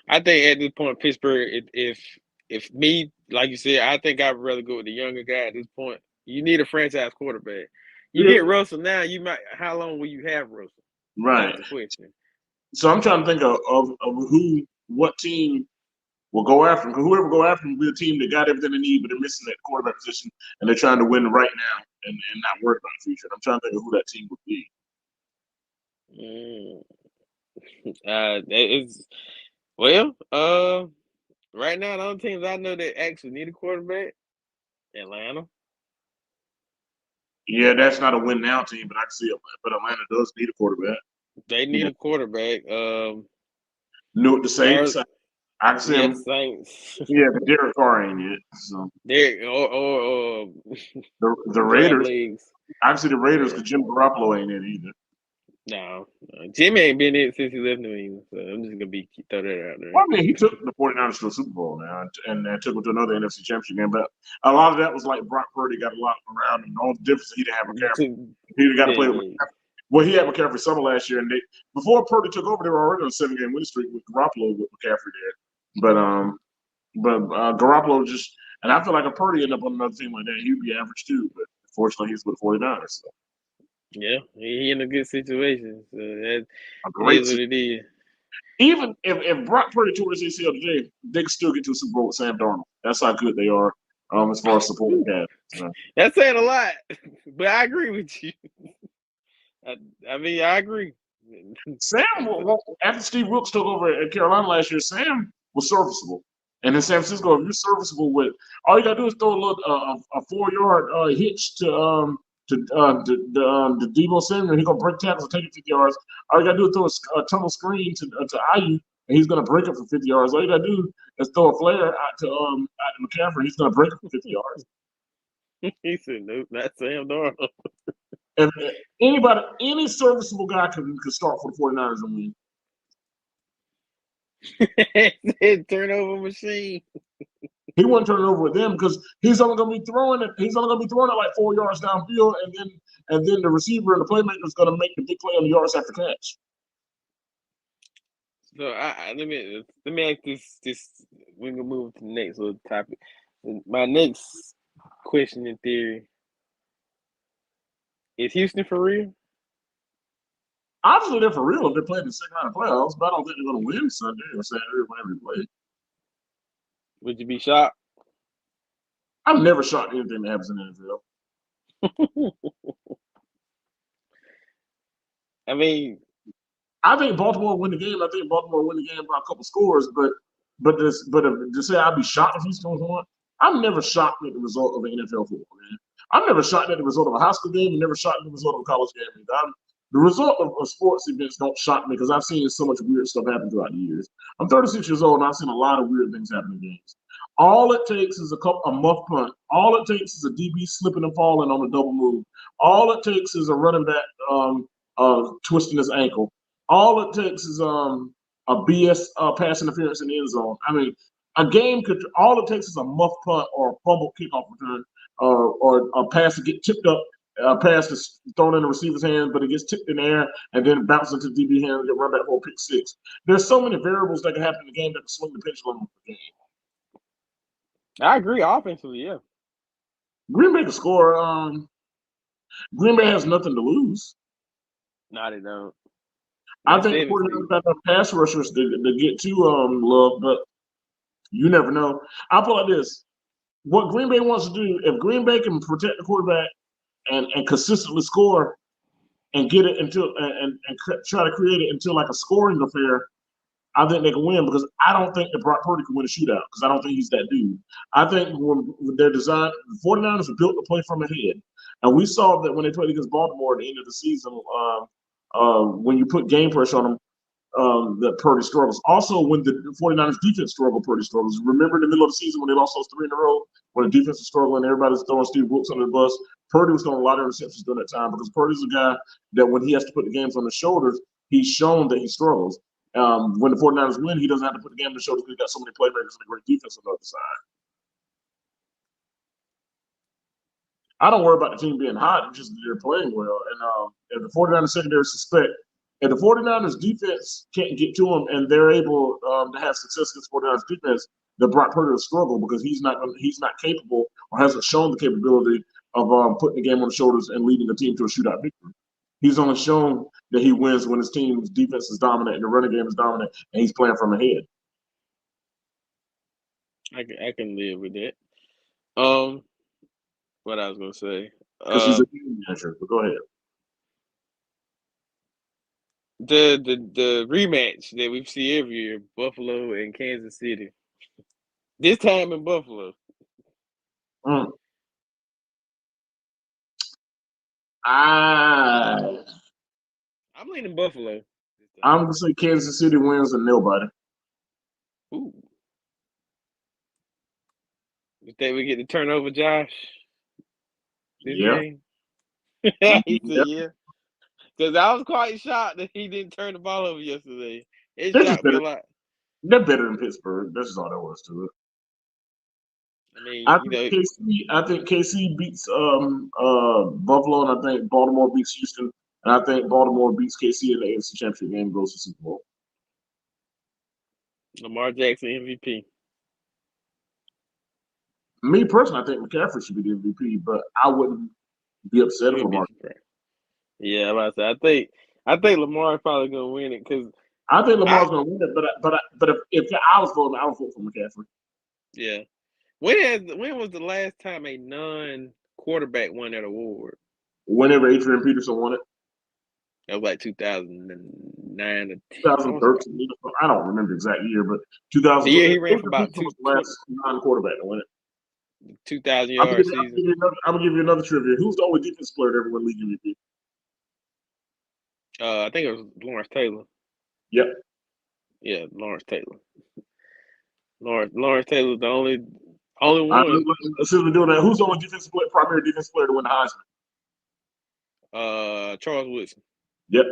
I think at this point, Pittsburgh, if me, like you said, I think I'd rather go with the younger guy at this point. You need a franchise quarterback. You get Russell now, how long will you have Russell? Right. That's the question. So I'm trying to think of what team will go after him. Because whoever go after him will be a team that got everything they need, but they're missing that quarterback position, and they're trying to win right now and not worry about the future. I'm trying to think of who that team would be. Right now the only teams I know that actually need a quarterback, Atlanta. Yeah, that's not a win now team, but I can see it. But Atlanta does need a quarterback. They need a quarterback. The Saints. I can see them. Saints. Yeah, but Derek Carr ain't it. So. The Raiders. I can see the Raiders because Jimmy Garoppolo ain't it either. No, Jimmy ain't been in since he left New England, so I'm just gonna throw that out there. Well, I mean, he took the 49ers to a Super Bowl now, and took them to another NFC Championship game. But a lot of that was like Brock Purdy got a lot around him. All the difference he didn't have McCaffrey. He got to play with McCaffrey. Well, he had McCaffrey summer last year, and before Purdy took over, they were already on a 7-game winning streak with Garoppolo with McCaffrey there. But Garoppolo just, and I feel like if Purdy ended up on another team like that, he'd be average too. But fortunately, he's with the 49ers. So. Yeah, he in a good situation. So that is what it is. Even if Brock Purdy tore his ACL today, they can still get to a Super Bowl with Sam Darnold. That's how good they are as far as supporting cast. So. That's saying a lot, but I agree with you. I mean, I agree. Sam, after Steve Wilkes took over at Carolina last year, Sam was serviceable. And in San Francisco, if you're serviceable with, all you gotta do is throw a little a 4 yard hitch to Debo Samuel. He's gonna break tackles and take it 50 yards. All you gotta do is throw a tunnel screen to IU, and he's gonna break it for 50 yards. All you gotta do is throw a flare out to McCaffrey. He's gonna break it for 50 yards. He said, "Nope, not Sam Darnold." And any serviceable guy can start for the 49ers and win. Turnover machine. He wasn't turning over with them because he's only going to be throwing it. He's only going to be throwing it like 4 yards downfield, and then the receiver and the playmaker is going to make the big play on the yards after catch. So let me ask this. We can move to the next little topic. My next question in theory is Houston for real? Obviously, they're for real if they're playing the second round of playoffs, but I don't think they're going to win Sunday or Saturday, whenever they play. Would you be shocked? I'm never shocked at anything that happens in the NFL. I mean, I think Baltimore win the game. I think Baltimore win the game by a couple scores, but to say I'd be shocked if Houston won, I'm never shocked at the result of an NFL football game. I'm never shocked at the result of a high school game, and never shocked at the result of a college game. The result of sports events don't shock me because I've seen so much weird stuff happen throughout the years. I'm 36 years old, and I've seen a lot of weird things happen in games. All it takes is a muff punt. All it takes is a DB slipping and falling on a double move. All it takes is a running back twisting his ankle. All it takes is a BS pass interference in the end zone. I mean, a game could. All it takes is a muff punt or a fumble kickoff return, or a pass to get tipped up. A pass is thrown in the receiver's hands, but it gets tipped in the air and then bounces into the DB hands and get run back for a pick six. There's so many variables that can happen in the game that can swing the pendulum of the game. I agree offensively, yeah. Green Bay can score. Green Bay has nothing to lose. No, they don't. I think the 49ers got enough pass rushers to get to Love, but you never know. I'll put it like this. What Green Bay wants to do, if Green Bay can protect the quarterback and consistently score and get it until and try to create it into like a scoring affair, I think they can win because I don't think that Brock Purdy can win a shootout because I don't think he's that dude. I think when they're designed, the 49ers are built to play from ahead. And we saw that when they played against Baltimore at the end of the season, when you put game pressure on them, that Purdy struggles. Also, when the 49ers defense struggled, Purdy struggles. Remember in the middle of the season when they lost those 3 in a row, when the defense was struggling, everybody's throwing Steve Wilkes under the bus. Purdy was throwing a lot of interceptions during that time because Purdy's a guy that when he has to put the games on his shoulders, he's shown that he struggles. When the 49ers win, he doesn't have to put the game on his shoulders because he's got so many playmakers and a great defense on the other side. I don't worry about the team being hot, it's just that they're playing well. And if the 49ers secondary suspect, if the 49ers defense can't get to them and they're able to have success against 49ers defense, then Brock Purdy will struggle because he's not capable or hasn't shown the capability of putting the game on the shoulders and leading the team to a shootout victory. He's only shown that he wins when his team's defense is dominant and the running game is dominant and he's playing from ahead. I can live with that. What I was gonna say. Because he's a game manager, but go ahead. The rematch that we see every year, Buffalo and Kansas City. This time in Buffalo. I'm leaning Buffalo. I'm gonna say Kansas City wins and nobody. Ooh. You think we get the turnover, Josh? This game? He said, yeah. Because I was quite shocked that he didn't turn the ball over yesterday. It shocked me a lot. They're better than Pittsburgh. That's just all there was to it. I mean, I think KC beats Buffalo, and I think Baltimore beats Houston, and I think Baltimore beats KC in the AFC Championship game and goes to Super Bowl. Lamar Jackson MVP. Me personally, I think McCaffrey should be the MVP, but I wouldn't be upset if Lamar. Yeah, I'm about to say, I think Lamar's probably gonna win it because I think Lamar's gonna win it, but if I was voting, I would vote for McCaffrey. Yeah. When was the last time a non-quarterback won that award? Whenever Adrian Peterson won it. That was like 2009 or 10. I want to say 2013. I don't remember the exact year, but the year 2012. he ran for Baker about Mayfield was the last non-quarterback to win it. 2,000 I'm gonna yard give you, I'm gonna season. give you another. I'm gonna give you another trivia. Who's the only defense player to ever win league MVP? I think it was Lawrence Taylor. Yep. Yeah, Lawrence Taylor. Lawrence Taylor's the only one. Since we're doing that, who's the only primary defense player to win the Heisman? Charles Woodson. Yep.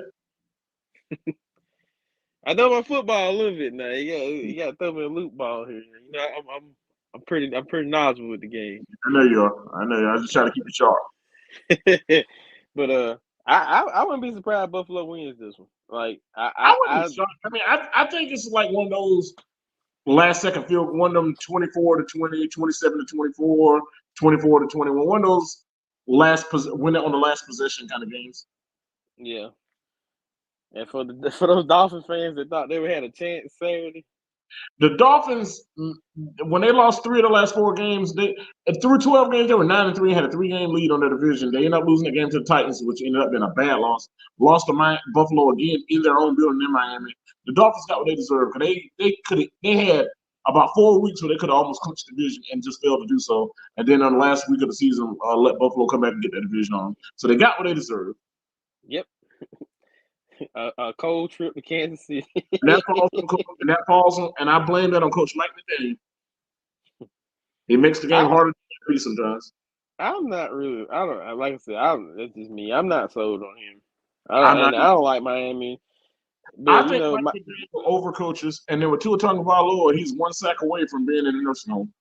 I know my football a little bit now. You got to throw me a loop ball here. You know, I'm pretty knowledgeable with the game. I know you are. I know you are. I just try to keep it sharp. But I wouldn't be surprised if Buffalo wins this one. Like I wouldn't be shocked. I mean, I think it's like one of those last second field, one of them 24 to 20, 27 to 24, 24 to 21. One of those win it on the last possession kind of games. Yeah. And for those Dolphins fans that thought they had a chance Saturday, the Dolphins, when they lost 3 of the last 4 games, through 12 games, they were 9-3 and had a 3-game lead on their division. They ended up losing the game to the Titans, which ended up being a bad loss. Lost to Buffalo again in their own building in Miami. The Dolphins got what they deserved because they had about 4 weeks where they could have almost clinched the division and just failed to do so. And then on the last week of the season, let Buffalo come back and get that division on. So they got what they deserved. Yep. A cold trip to Kansas City. And I blame that on Coach Mike McDaniel. He makes the game harder to be sometimes. I'm not really. I don't like I said. That's just me. I'm not sold on him. I don't like Miami. But I think Mike McDaniel will over coaches, and then with Tua Tagovailoa, he's 1 sack away from being in the nursing home.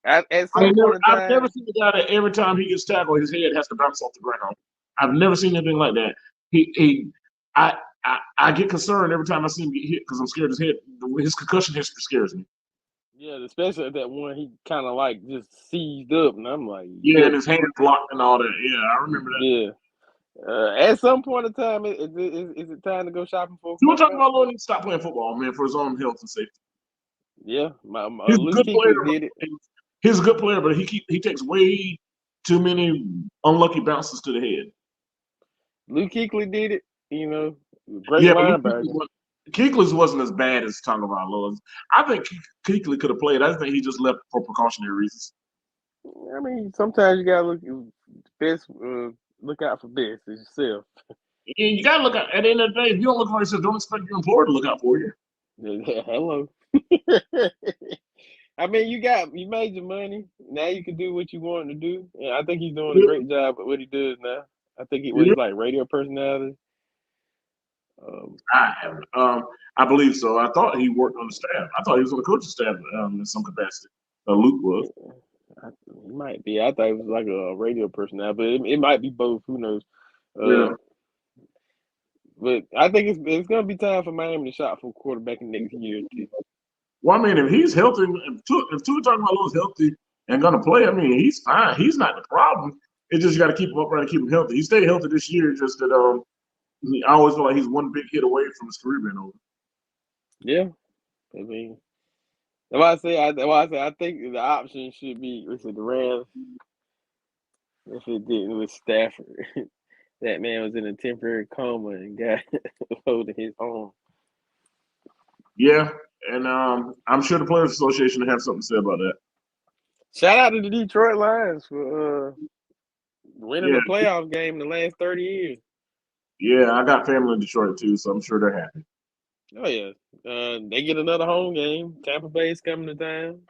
At some point in time, I've never seen a guy that every time he gets tackled, his head has to bounce off the ground. I've never seen anything like that. I get concerned every time I see him get hit because I'm scared his concussion history scares me. Yeah, especially that one he kind of like just seized up, and I'm like, yeah, and his hands locked and all that. Yeah, I remember that. Yeah. At some point in time, is it time to go shopping for? You were talking about Lord needs to stop playing football, man, for his own health and safety. Yeah, he's a Luke good player. Did it. He's a good player, but he takes way too many unlucky bounces to the head. Luke Kuechly did it. You know, great linebacker. Kuechly wasn't as bad as Tagovailoa. I think Kuechly could have played. I think he just left for precautionary reasons. I mean, sometimes you gotta look out for best as yourself. Yeah, you gotta look out. At the end of the day, if you don't look for yourself, don't expect your employer to look out for you. Yeah, hello. I mean, you made your money. Now you can do what you want to do. And I think he's doing a great job at what he does now. I think he's like radio personality. I believe so. I thought he worked on the staff. I thought he was on the coaching staff in some capacity. Luke was. He might be. I thought he was like a radio personality, but it might be both. Who knows? Yeah. But I think it's going to be time for Miami to shop for quarterback in next year too. Well, I mean, if he's healthy, if Tua Tagovailoa is healthy and going to play, I mean, he's fine. He's not the problem. It's just you got to keep him upright and keep him healthy. He stayed healthy this year. Just that I always feel like he's one big hit away from his career being over. Yeah, I mean, that's why I say I think the option should be the Rams. If it didn't with Stafford, that man was in a temporary coma and got holding his own. Yeah, and I'm sure the Players Association will have something to say about that. Shout out to the Detroit Lions for winning the playoff game in the last 30 years. Yeah, I got family in Detroit too, so I'm sure they're happy. Oh yeah, they get another home game. Tampa Bay's coming to town.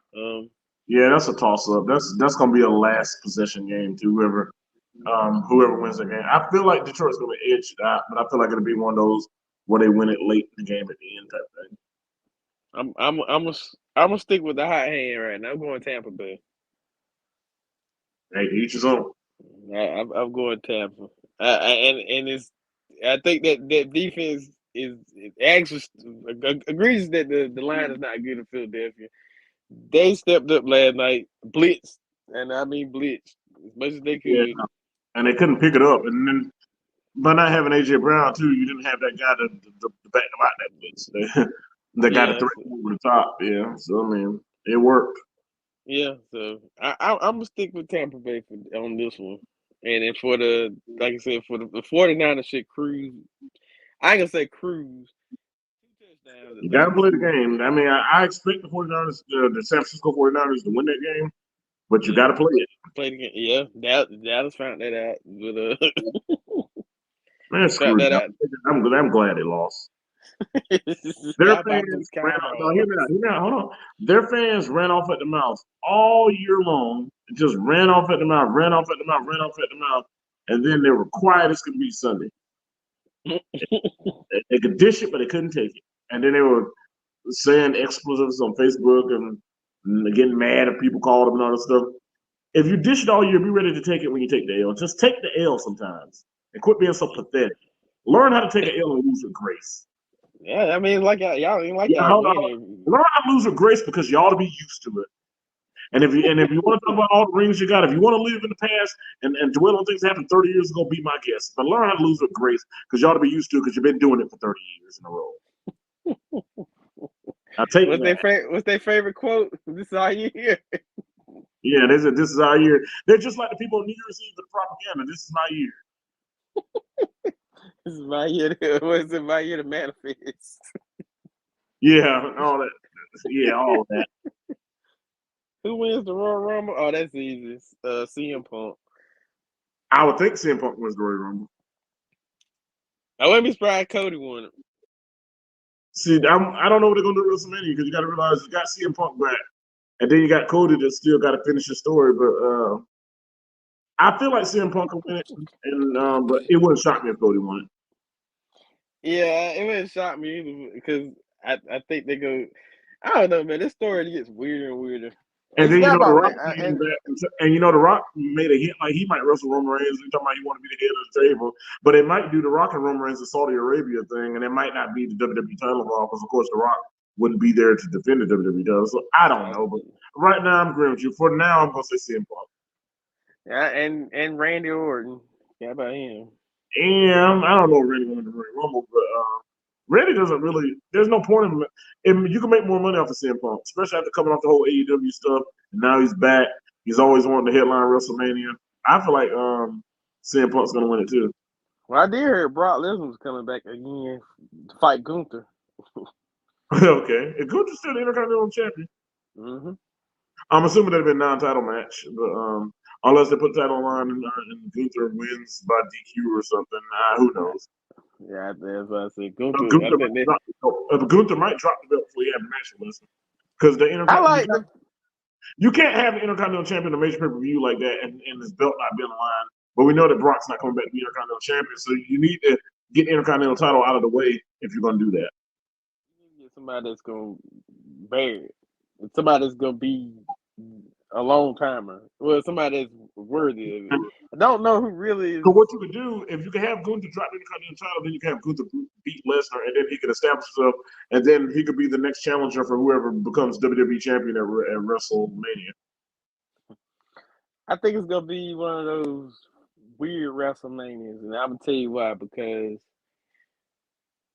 Yeah, that's a toss-up. That's gonna be a last possession game to whoever wins the game. I feel like Detroit's gonna edge it out, but I feel like it'll be one of those where they win it late in the game at the end type thing. I'm gonna stick with the hot hand right now. I'm going Tampa Bay. Hey, each his own. I'm going Tampa, and it's. I think that defense is actually agrees that the line is not good in Philadelphia. They stepped up last night, blitzed, and I mean blitzed as much as they could. Yeah, and they couldn't pick it up. And then by not having AJ Brown too, you didn't have that guy to back them out that blitz. They got to throw over the top. Yeah, so I mean, it worked. Yeah, so I'm gonna stick with Tampa Bay on this one. And then for the like I said, for the 49ers should cruise. I ain't gonna say cruise. 2 touchdowns at You got to least. play the game. I mean, I expect the 49ers, the San Francisco 49ers to win that game, but you Yeah, got to play it. play the game. Yeah, Dallas found that out. But Man, found screw that it. out. I'm glad they lost. Their Y'all about them fans ran off. No, Cowboys. hear me out. Hold on. Their fans ran off at the mouth all year long. Just ran off at the mouth, ran off at the mouth, ran off at the mouth, and then they were quiet as could be Sunday. They could dish it, but they couldn't take it. And then they were saying expletives on Facebook and getting mad if people called them and all that stuff. If you dish it all year, be ready to take it when you take the L. Just take the L sometimes and quit being so pathetic. Learn how to take an L and lose with grace. Yeah, I mean, like y'all ain't like Yeah, y'all hold on. winning. Learn how to lose with grace because you ought to be used to it. And if you want to talk about all the rings you got, if you want to live in the past and dwell on things that happened 30 years ago, be my guest. But learn how to lose with grace because you ought to be used to it because you've been doing it for 30 years in a row. I take that. What's their favorite quote? This is all you hear. Yeah, this is our year. They're just like the people on New Year's Eve with propaganda. This is my year. This is my year. What's it? My year to manifest. Yeah, all that. Yeah, all of that. Who wins the Royal Rumble? Oh, that's easy. CM Punk. I would think CM Punk wins the Royal Rumble. I wouldn't be surprised Cody won it. See, I don't know what they're gonna do at WrestleMania because you got to realize you got CM Punk back, and then you got Cody that still got to finish the story. But I feel like CM Punk will win it, and but it wouldn't shock me if Cody won it. Yeah, it wouldn't shock me either because I think they go. I don't know, man. This story gets weirder and weirder. And And you then got The about Rock came back, and The Rock made a hint like he might wrestle Roman Reigns. He's talking about he want to be the head of the table, but it might do The Rock and Roman Reigns the Saudi Arabia thing, and it might not be the WWE title involved because of course The Rock wouldn't be there to defend the WWE title. So I don't know, but right now I'm agreeing with you. For now, I'm gonna say CM Punk. Yeah, and Randy Orton. How about him? And I don't know if Randy won the Royal Rumble, but Randy doesn't really. There's no point in. You can make more money off of CM Punk, especially after coming off the whole AEW stuff, and now he's back. He's always wanted to headline WrestleMania. I feel like CM Punk's gonna win it too. Well, I did hear Brock Lesnar was coming back again to fight Gunther. Okay, and Gunther's still the Intercontinental Champion. Mm-hmm. I'm assuming that'd be a non-title match, but unless they put the title on line and Gunther wins by DQ or something, who knows? Yeah, that's what I said. Gunther. I Gunther, think they. Gunther might drop the belt before he have a match with Lesnar because the I Intercontinental. like the. You can't have the Intercontinental Champion in a major pay-per-view like that and his belt not be on the line. But we know that Brock's not coming back to be Intercontinental Champion, so you need to get the Intercontinental title out of the way if you're going to do that. Get somebody that's gonna bear it. Somebody that's gonna be a long timer. Well, somebody that's worthy of it. I don't know who really is. So what you could do, if you could have Gunther drop the Intercontinental title, then you can have Gunther beat Lesnar, and then he could establish himself, and then he could be the next challenger for whoever becomes WWE Champion at WrestleMania. I think it's gonna be one of those weird WrestleManias, and I'm gonna tell you why. Because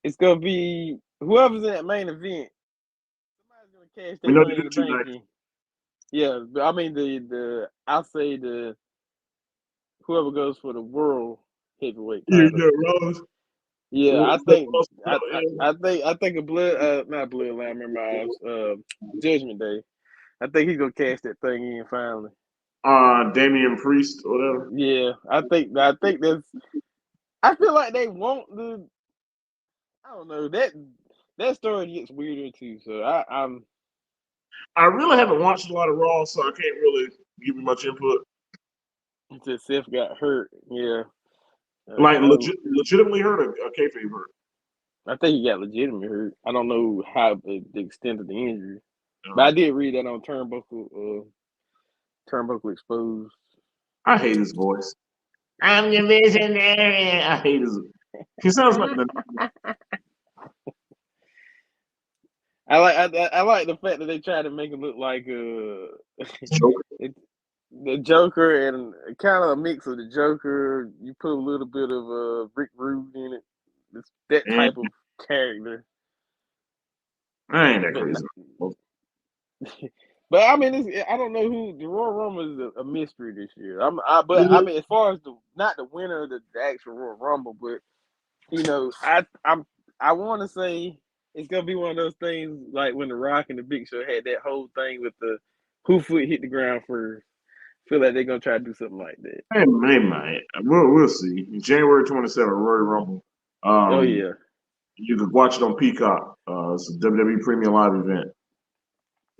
it's gonna be whoever's in that main event. Somebody's gonna cash We their know money they in do the two bank nights. in. Yeah, I mean the I'll say the whoever goes for the world heavyweight title. Rose. Yeah, I Steph think Ross, I think a blood not bloodline, remember Judgment Day. I think he's gonna cash that thing in finally. Damian Priest, or whatever. Yeah, I think that's. I feel like they want the. I don't know that story gets weirder too. So I'm. I really haven't watched a lot of Raw, so I can't really give you much input. Since Seth got hurt, yeah. Like legitimately hurt or kayfabe hurt. I think he got legitimately hurt. I don't know how the extent of the injury, but I did read that on Turnbuckle Exposed. I hate his voice. I'm your visionary. I hate his. He sounds like the. I like the fact that they try to make him look like Joker. the Joker and kind of a mix of the Joker. You put a little bit of Rick Rude in it. It's that type of character. I ain't that But crazy. but But I mean, I don't know who the Royal Rumble is a mystery this year. But I Yeah. mean, as far as not the winner of the actual Royal Rumble, but I want to say it's gonna be one of those things like when The Rock and the Big Show had that whole thing with the who foot hit the ground first. Feel like they're gonna try to do something like that. Hey, man, we'll see. January 27th, Royal Rumble. Oh Um, yeah, you can watch it on Peacock. It's a WWE Premium Live event.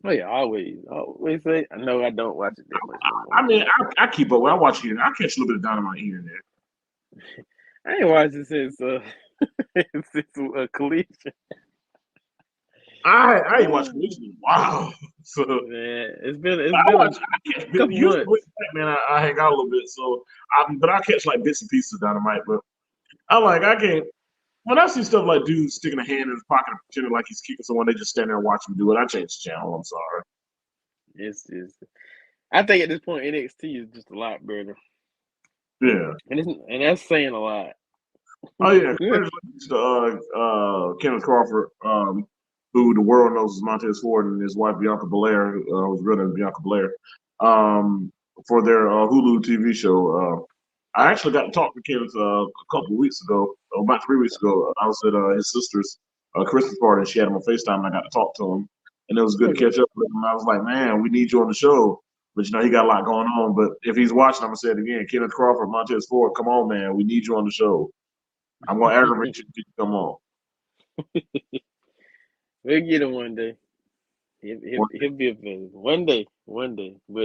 oh yeah. Always say. I know I don't watch it that much no more. I mean, I keep up. When I watch here, I catch a little bit of Dynamite here and there. I ain't watched it since since Collision. I ain't watched Collision in a while. So Man, I it's been watch. a I catch couple usually months. man. I hang out a little bit, so but I catch like bits and pieces of Dynamite. But I can't. When I see stuff like dudes sticking a hand in his pocket and pretending like he's kicking someone, they just stand there and watch him do it. I change the channel. I'm sorry. It's I think at this point NXT is just a lot better, Yeah. and that's saying a lot. Oh yeah. Congratulations to Kenneth Crawford, who the world knows as Montez Ford, and his wife Bianca Belair, who's real name Bianca Belair, for their Hulu TV show. I actually got to talk to Kenneth a couple of weeks ago, about 3 weeks ago. I was at his sister's Christmas party, and she had him on FaceTime, and I got to talk to him, and it was good to Okay. catch up with him. I was like, man, we need you on the show. But he got a lot going on. But if he's watching, I'm gonna say it again. Kenneth Crawford, Montez Ford, come on, man, we need you on the show. I'm gonna aggravate you until you come on. We'll get him one day. He'll be available one day. But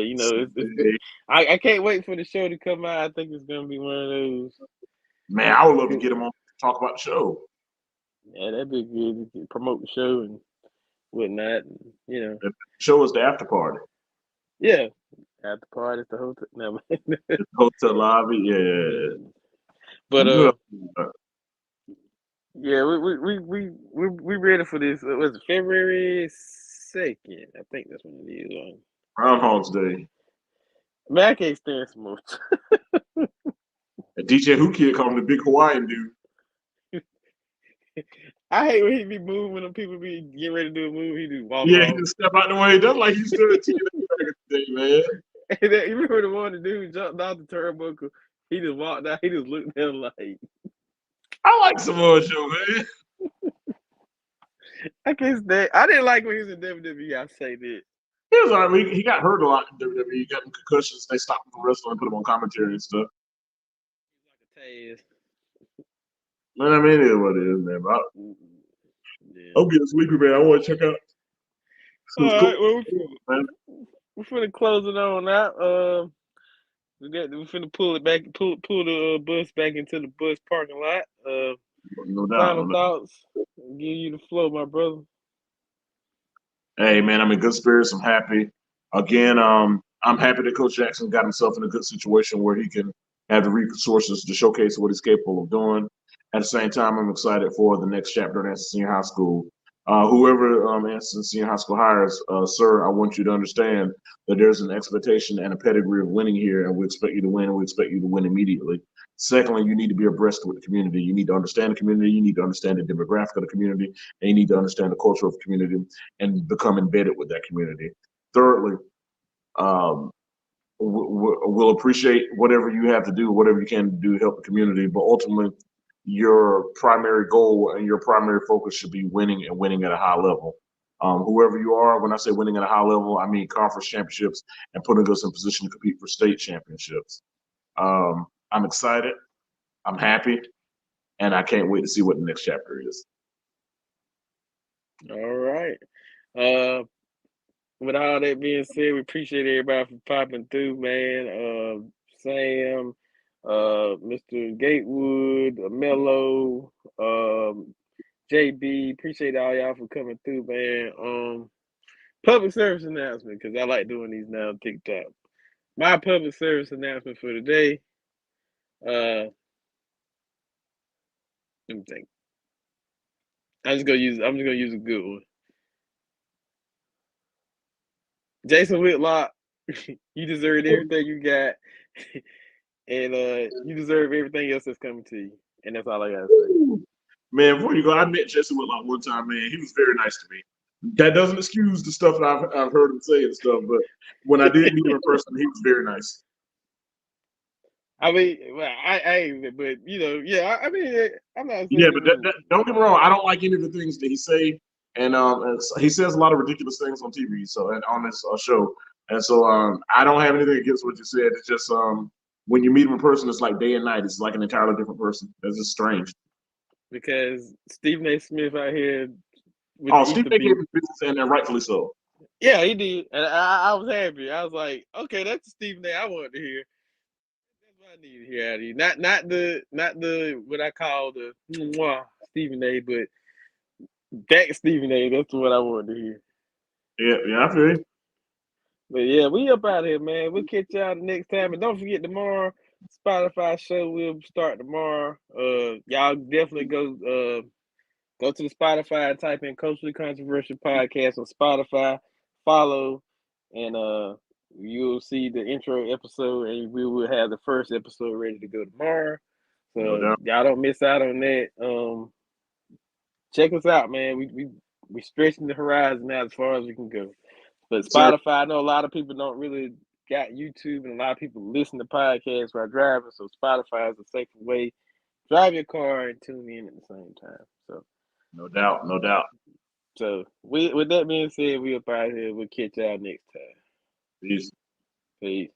I can't wait for the show to come out. I think it's gonna be one of those. Man, I would love to Good. get him on to talk about the show. Yeah, that'd be good. To promote the show and whatnot. And, The show is the after party. yeah. At the party, at the hotel. No, The hotel lobby. Yeah. but We do yeah, we ready for this. Was it February 2nd? I think that's when it is. Groundhog's Day. Man, I can't stand smoke. And DJ Who Kid called him the big Hawaiian dude. I hate when he be moving when people be getting ready to do a move. He just walk Yeah, he off. just step out the way. That's like he stood at TNA today, man. And then, you remember the one the dude jumped off the turnbuckle? He just walked out. He just looked at him like, I like Samoa Joe, man. I can't stand. I didn't like when he was in WWE. I say that. He was all right. He got hurt a lot in WWE. He got concussions. They stopped him from wrestling and put him on commentary and stuff. He's like a Taz. Man, I mean, it is what it is, man. But Yeah. I'm getting sleepy, man. I want to check out All some right. cool, Well, man. we're finna close it on out. We're finna pull it back, pull the bus back into the bus parking lot. No doubt. Final thoughts. I'll give you the flow, my brother. Hey, man, I'm in good spirits. I'm happy. Again, I'm happy that Coach Jackson got himself in a good situation where he can have the resources to showcase what he's capable of doing. At the same time, I'm excited for the next chapter at Anson Senior High School. Whoever Anson Senior High School hires, sir, I want you to understand that there's an expectation and a pedigree of winning here, and we expect you to win, and we expect you to win immediately. Secondly, you need to be abreast with the community. You need to understand the community. You need to understand the demographic of the community, and you need to understand the culture of the community and become embedded with that community. Thirdly, um, we'll appreciate whatever you have to do, whatever you can do to help the community, but ultimately, your primary goal and your primary focus should be winning and winning at a high level. Whoever you are, when I say winning at a high level, I mean conference championships and putting us in position to compete for state championships. I'm excited. I'm happy, and I can't wait to see what the next chapter is. All right. Uh, with all that being said, we appreciate everybody for popping through, man. Sam, Mr. Gatewood, Mello, JB, appreciate all y'all for coming through, man. Public service announcement, because I like doing these now on TikTok. My public service announcement for today. Let me think. I'm just gonna use a good one. Jason Whitlock, you deserve everything you got, and you deserve everything else that's coming to you. And that's all I gotta say. Man, before you go, I met Jesse Whitlock one time, man. He was very nice to me. That doesn't excuse the stuff that I've heard him say and stuff, but when I did meet him in person, he was very nice. I mean, well, but yeah. I mean, I'm not Yeah, saying he but was. don't get me wrong. I don't like any of the things that he say, and he says a lot of ridiculous things on TV, so and on this show, and so I don't have anything against what you said. It's just when you meet him in person, it's like day and night. It's like an entirely different person. It's just strange. Because Stephen A. Smith out here with the Oh, Steve ether A gave beat. his business, and rightfully so. Yeah, he did, and I was happy. I was like, okay, that's the Stephen A. I wanted to hear. That's what I need to hear out of you. Not the what I call the Stephen A. But that Stephen A. That's what I wanted to hear. Yeah, I feel you. But yeah, we up out here, man. We'll catch y'all the next time. And don't forget tomorrow, Spotify show will start tomorrow. Y'all definitely go to the Spotify and type in Culturally Controversial Podcast on Spotify. Follow, and you'll see the intro episode, and we will have the first episode ready to go tomorrow. No So doubt. y'all don't miss out on that. Check us out, man. We stretching the horizon out as far as we can go. But Sir, Spotify, I know a lot of people don't really got YouTube, and a lot of people listen to podcasts while driving. So Spotify is a safer way. Drive your car and tune in at the same time. So, no doubt, no doubt. with that being said, we up out here. We'll catch y'all next time. Peace. Peace.